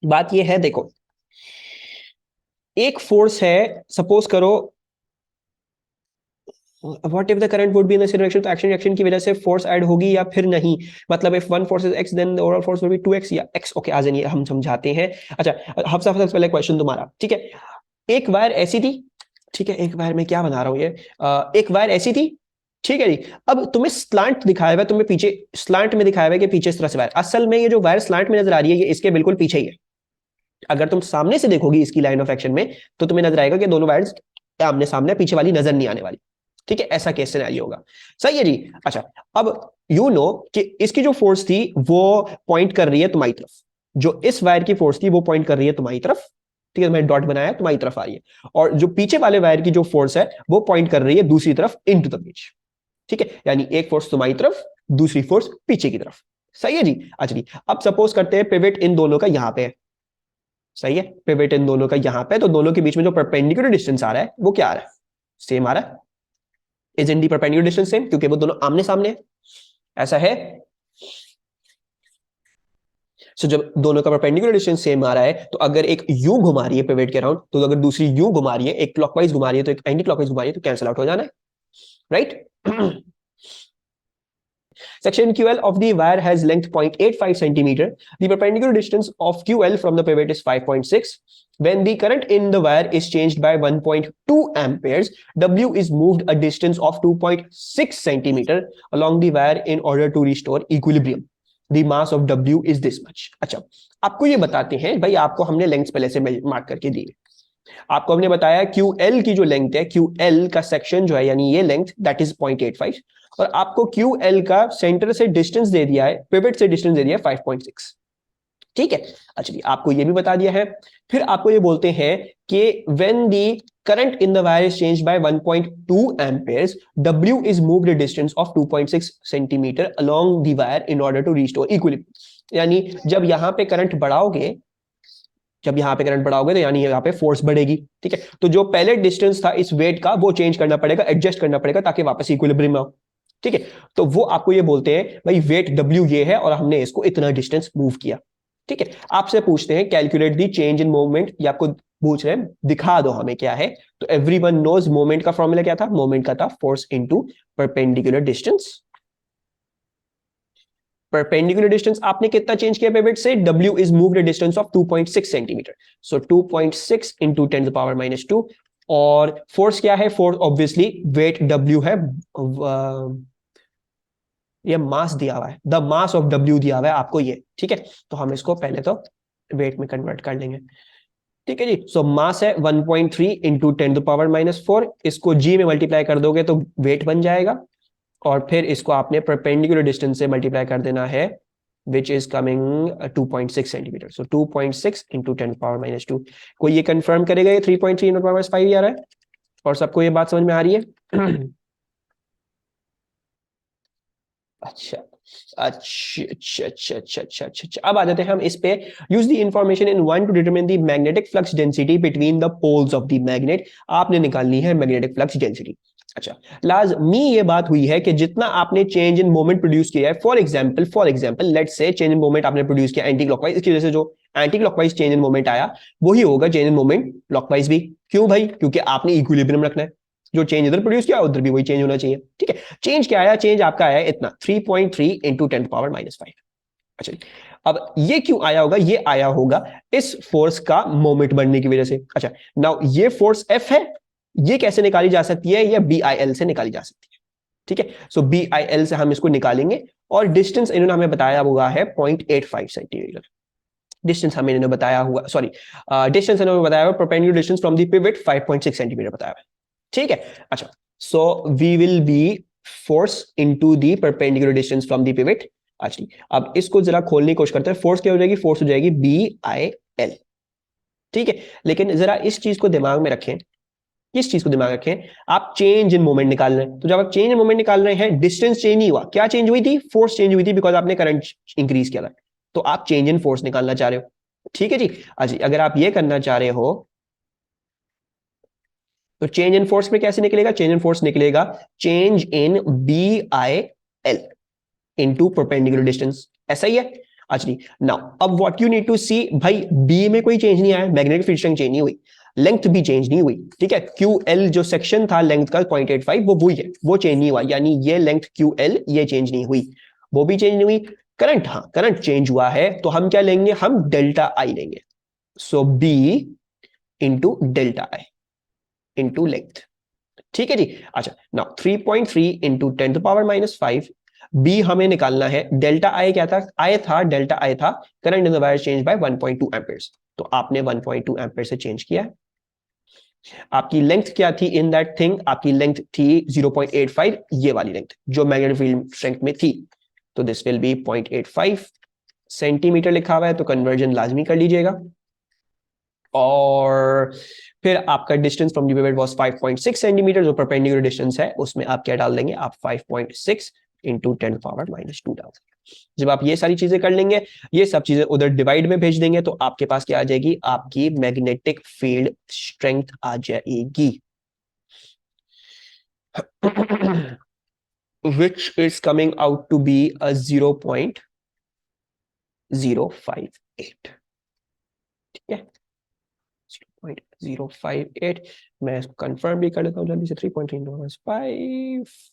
बात ये है, देखो एक फोर्स है, सपोज करो what if the current would be in the direction, तो एक्शन रिएक्शन की वजह से फोर्स ऐड होगी या फिर नहीं, मतलब if one force is x then the overall force will be 2x या x। ओके आ जाइए, हम समझाते हैं। अच्छा हफ्सा पहले क्वेश्चन तुम्हारा, ठीक है। एक वायर ऐसी थी, ठीक है, एक वायर में क्या बना रहा हूं ये, एक वायर ऐसी थी, ठीक है जी। अब तुम्हें स्लांट दिखाया हुआ है, तुम्हें पीछे स्लांट में दिखाया हुआ है कि पीछे इस तरह से वायर, असल में ये जो वायर स्लांट में नजर आ रही है ये इसके बिल्कुल पीछे ही है। अगर तुम सामने से देखोगी इसकी लाइन ऑफ एक्शन में तो तुम्हें नजर आएगा कि दोनों वायर्स आमने सामने, पीछे वाली नजर नहीं आने वाली। ठीक है, ऐसा केस सिनेरियो होगा। सही है जी। अच्छा अब यू नो कि इसकी जो फोर्स थी वो पॉइंट कर रही है तुम्हारी तरफ, जो इस वायर की फोर्स थी वो पॉइंट कर रही है तुम्हारी तरफ। ठीक है, मैंने डॉट बनाया, तुम्हारी तरफ आ रही है। और जो पीछे वाले वायर की जो फोर्स है वो पॉइंट कर रही है दूसरी तरफ, इनटू द बीच। ठीक है, यानी एक फोर्स तुम्हारी तरफ, दूसरी फोर्स पीछे की तरफ। सही है जी। अच्छा जी, अब सपोज करते हैं पिवट इन दोनों का यहां पे है। सही है, पिवट इन दोनों का यहां पे, तो दोनों के बीच में जो परपेंडिकुलर डिस्टेंस आ रहा है वो क्या आ रहा है, सेम आ रहा है। Is in the perpendicular distance same, क्योंकि वो दोनों आमने सामने है, ऐसा है। सो जब दोनों का परपेंडिकुलर डिस्टेंस सेम आ रहा है, तो अगर एक यू घुमा रही है पिवट के अराउंड, तो अगर दूसरी यू घुमा रही है, एक क्लॉकवाइज घुमा रही है तो एक एंटी क्लॉकवाइज घुमा रही है, तो कैंसिल आउट हो जाना है, right. Section QL of the wire has length 0.85 centimeter. The perpendicular distance of QL from the pivot is 5.6. When the current in the wire is changed by 1.2 amperes, W is moved a distance of 2.6 centimeter along the wire in order to restore equilibrium. The mass of W is this much. अच्छा, आपको ये बताते हैं भाई, आपको हमने length पहले से मार्क करके दी है। आपको हमने बताया QL की जो लेंथ है, QL का सेक्शन जो है यानी ये लेंथ दैट इज 0.85, और आपको QL का सेंटर से डिस्टेंस दे दिया है, पिवट से डिस्टेंस दे दिया है 5.6। ठीक है, अच्छा जी, आपको ये भी बता दिया है। फिर आपको ये बोलते हैं कि when the current in the wire is changed by 1.2 amperes, W is moved a distance of 2.6 centimetre along the wire in order to restore equilibrium. यानी जब यहां पे करंट बढ़ाओगे, जब यहाँ पे करंट बढ़ाओगे तो यानी यहाँ पे फोर्स बढ़ेगी। ठीक है, तो जो पहले डिस्टेंस था इस वेट का वो चेंज करना पड़ेगा, एडजस्ट करना पड़ेगा ताकि वापस इक्विलिब्रियम में हो। ठीक है, तो वो आपको ये बोलते हैं भाई वेट W ये है और हमने इसको इतना डिस्टेंस मूव किया। ठीक है, आपसे पूछते हैं calculate the change in movement, या आपको पूछ रहे हैं दिखा दो हमें क्या है। तो एवरीवन नोज मोमेंट का फॉर्मूला क्या था, मोमेंट का था force into perpendicular distance. Perpendicular distance आपने कितना चेंज किया पिवट से, W is moved a distance of 2.6 centimetre, so 2.6 into 10 to power -2। और फोर्स क्या है, फोर्स ऑब्वियसली वेट W है, ये मास दिया हुआ है, द मास ऑफ W दिया हुआ है आपको ये। ठीक है, तो हम इसको पहले तो वेट में कन्वर्ट कर लेंगे। ठीक है जी, सो मास है 1.3 इंटू 10 टू पावर -4, इसको G में मल्टीप्लाई कर दोगे तो वेट बन जाएगा, और फिर इसको आपने परपेंडिकुलर डिस्टेंस से मल्टीप्लाई कर देना है which is coming 2.6 centimetre. So 2.6 into 10⁻². कोई ये कंफर्म करेगा ये 3.3 इंटू 10⁻5 आ रहा है? और सबको ये बात समझ में आ रही है? अच्छा अच्छा अच्छा अच्छा अच्छा अच्छा अच्छा अच्छा. अब आ जाते हैं हम इस पे. Use the information in one two determine the magnetic flux density between the poles of the magnet. आपने निकालनी है मैग्नेटिक फ्लक्स डेंसिटी. अच्छा, लाजमी ये बात हुई है कि जितना आपने चेंज इन मोमेंट प्रोड्यूस किया है, for example let's say change in moment आपने प्रोड्यूस किया एंटी क्लॉकवाइज, इसकी वजह से जो anti clockwise change in moment आया वही होगा चेंज इन मोमेंट क्लॉकवाइज भी. क्यों भाई? क्योंकि आपने इक्विलिब्रियम रखना है. जो चेंज इधर प्रोड्यूस किया उधर भी वही चेंज होना चाहिए. ठीक है. चेंज क्या आया? चेंज आपका आया इतना 3.3 इंटू 10⁻⁵. अच्छा, अब ये क्यों आया होगा? ये आया होगा इस फोर्स का मोमेंट बढ़ने की वजह से. अच्छा, नाउ ये फोर्स एफ है, ये कैसे निकाली जा सकती है? ये BIL से निकाली जा सकती है. ठीक है. सो BIL से हम इसको निकालेंगे. और डिस्टेंस इन्होंने हमें बताया हुआ है 0.85 सेंटीमीटर. डिस्टेंस हमें इन्होंने बताया हुआ, सॉरी, डिस्टेंस इन्होंने बताया हुआ perpendicular distance from the pivot 5.6 centimetre बताया हुआ है. ठीक है. अच्छा, so we will be force into the perpendicular distance from the pivot. अच्छा, अब इसको जरा खोलने की कोशिश करते हैं. फोर्स क्या हो जाएगी? फोर्स हो जाएगी BIL. ठीक है. लेकिन जरा इस चीज को दिमाग में रखें. किस चीज को दिमाग रखें? आप चेंज इन मोमेंट निकाल रहे हैं. तो जब आप चेंज इन मोमेंट निकाल रहे हैं, डिस्टेंस चेंज नहीं हुआ. क्या चेंज हुई थी? फोर्स चेंज हुई थी, बिकॉज आपने करंट इंक्रीज किया था. तो आप चेंज इन फोर्स निकालना चाह रहे हो. ठीक है जी. अच्छा, अगर आप ये करना चाह रहे हो तो चेंज इन फोर्स में कैसे निकलेगा? चेंज इन फोर्स निकलेगा change in BIL into perpendicular distance. ऐसा ही है. अच्छा जी. नाउ अब व्हाट यू नीड टू सी, भाई बी में कोई चेंज नहीं आया, मैग्नेटिक फील्ड स्ट्रेंथ चेंज नहीं हुई, लेंथ भी चेंज नहीं हुई. ठीक है. QL जो सेक्शन था लेंथ का 0.85 वो वही है, वो चेंज नहीं हुआ. यानी ये लेंथ QL ये चेंज नहीं हुई, वो भी चेंज नहीं हुई. करंट, हाँ करंट चेंज हुआ है. तो हम क्या लेंगे? हम डेल्टा आई लेंगे. सो B इंटू डेल्टा आई इंटू लेंथ. ठीक है जी. अच्छा, नाउ 3.3 इंटू 10⁻⁵. बी हमें निकालना है. डेल्टा आई क्या था? डेल्टा आई था current in the wire change bye 1.2 Ampere's. तो आपने 1.2 एम्पेयर से चेंज किया. आपकी लेंथ क्या थी इन दैट थिंग? आपकी लेंथ थी 0.85, ये वाली लेंथ जो मैग्नेटिक फील्ड स्ट्रेंथ में थी. तो दिस विल बी 0.85 सेंटीमीटर लिखा हुआ है, तो कन्वर्जन लाजमी कर लीजिएगा. और फिर आपका distance from the pivot was 5.6 centimetre. जो परपेंडिकुलर डिस्टेंस है उसमें आप क्या डाल देंगे? आप 5.6 इंटू 10⁻⁻² डाल देंगे. जब आप ये सारी चीजें कर लेंगे, ये सब चीजें उधर डिवाइड में भेज देंगे, तो आपके पास क्या आ जाएगी? आपकी मैग्नेटिक फील्ड स्ट्रेंथ आ जाएगी. which is coming out to be a 0.058. ठीक है. 0.058. मैं इसको कंफर्म भी कर लेता हूँ जल्दी से. 3.3 5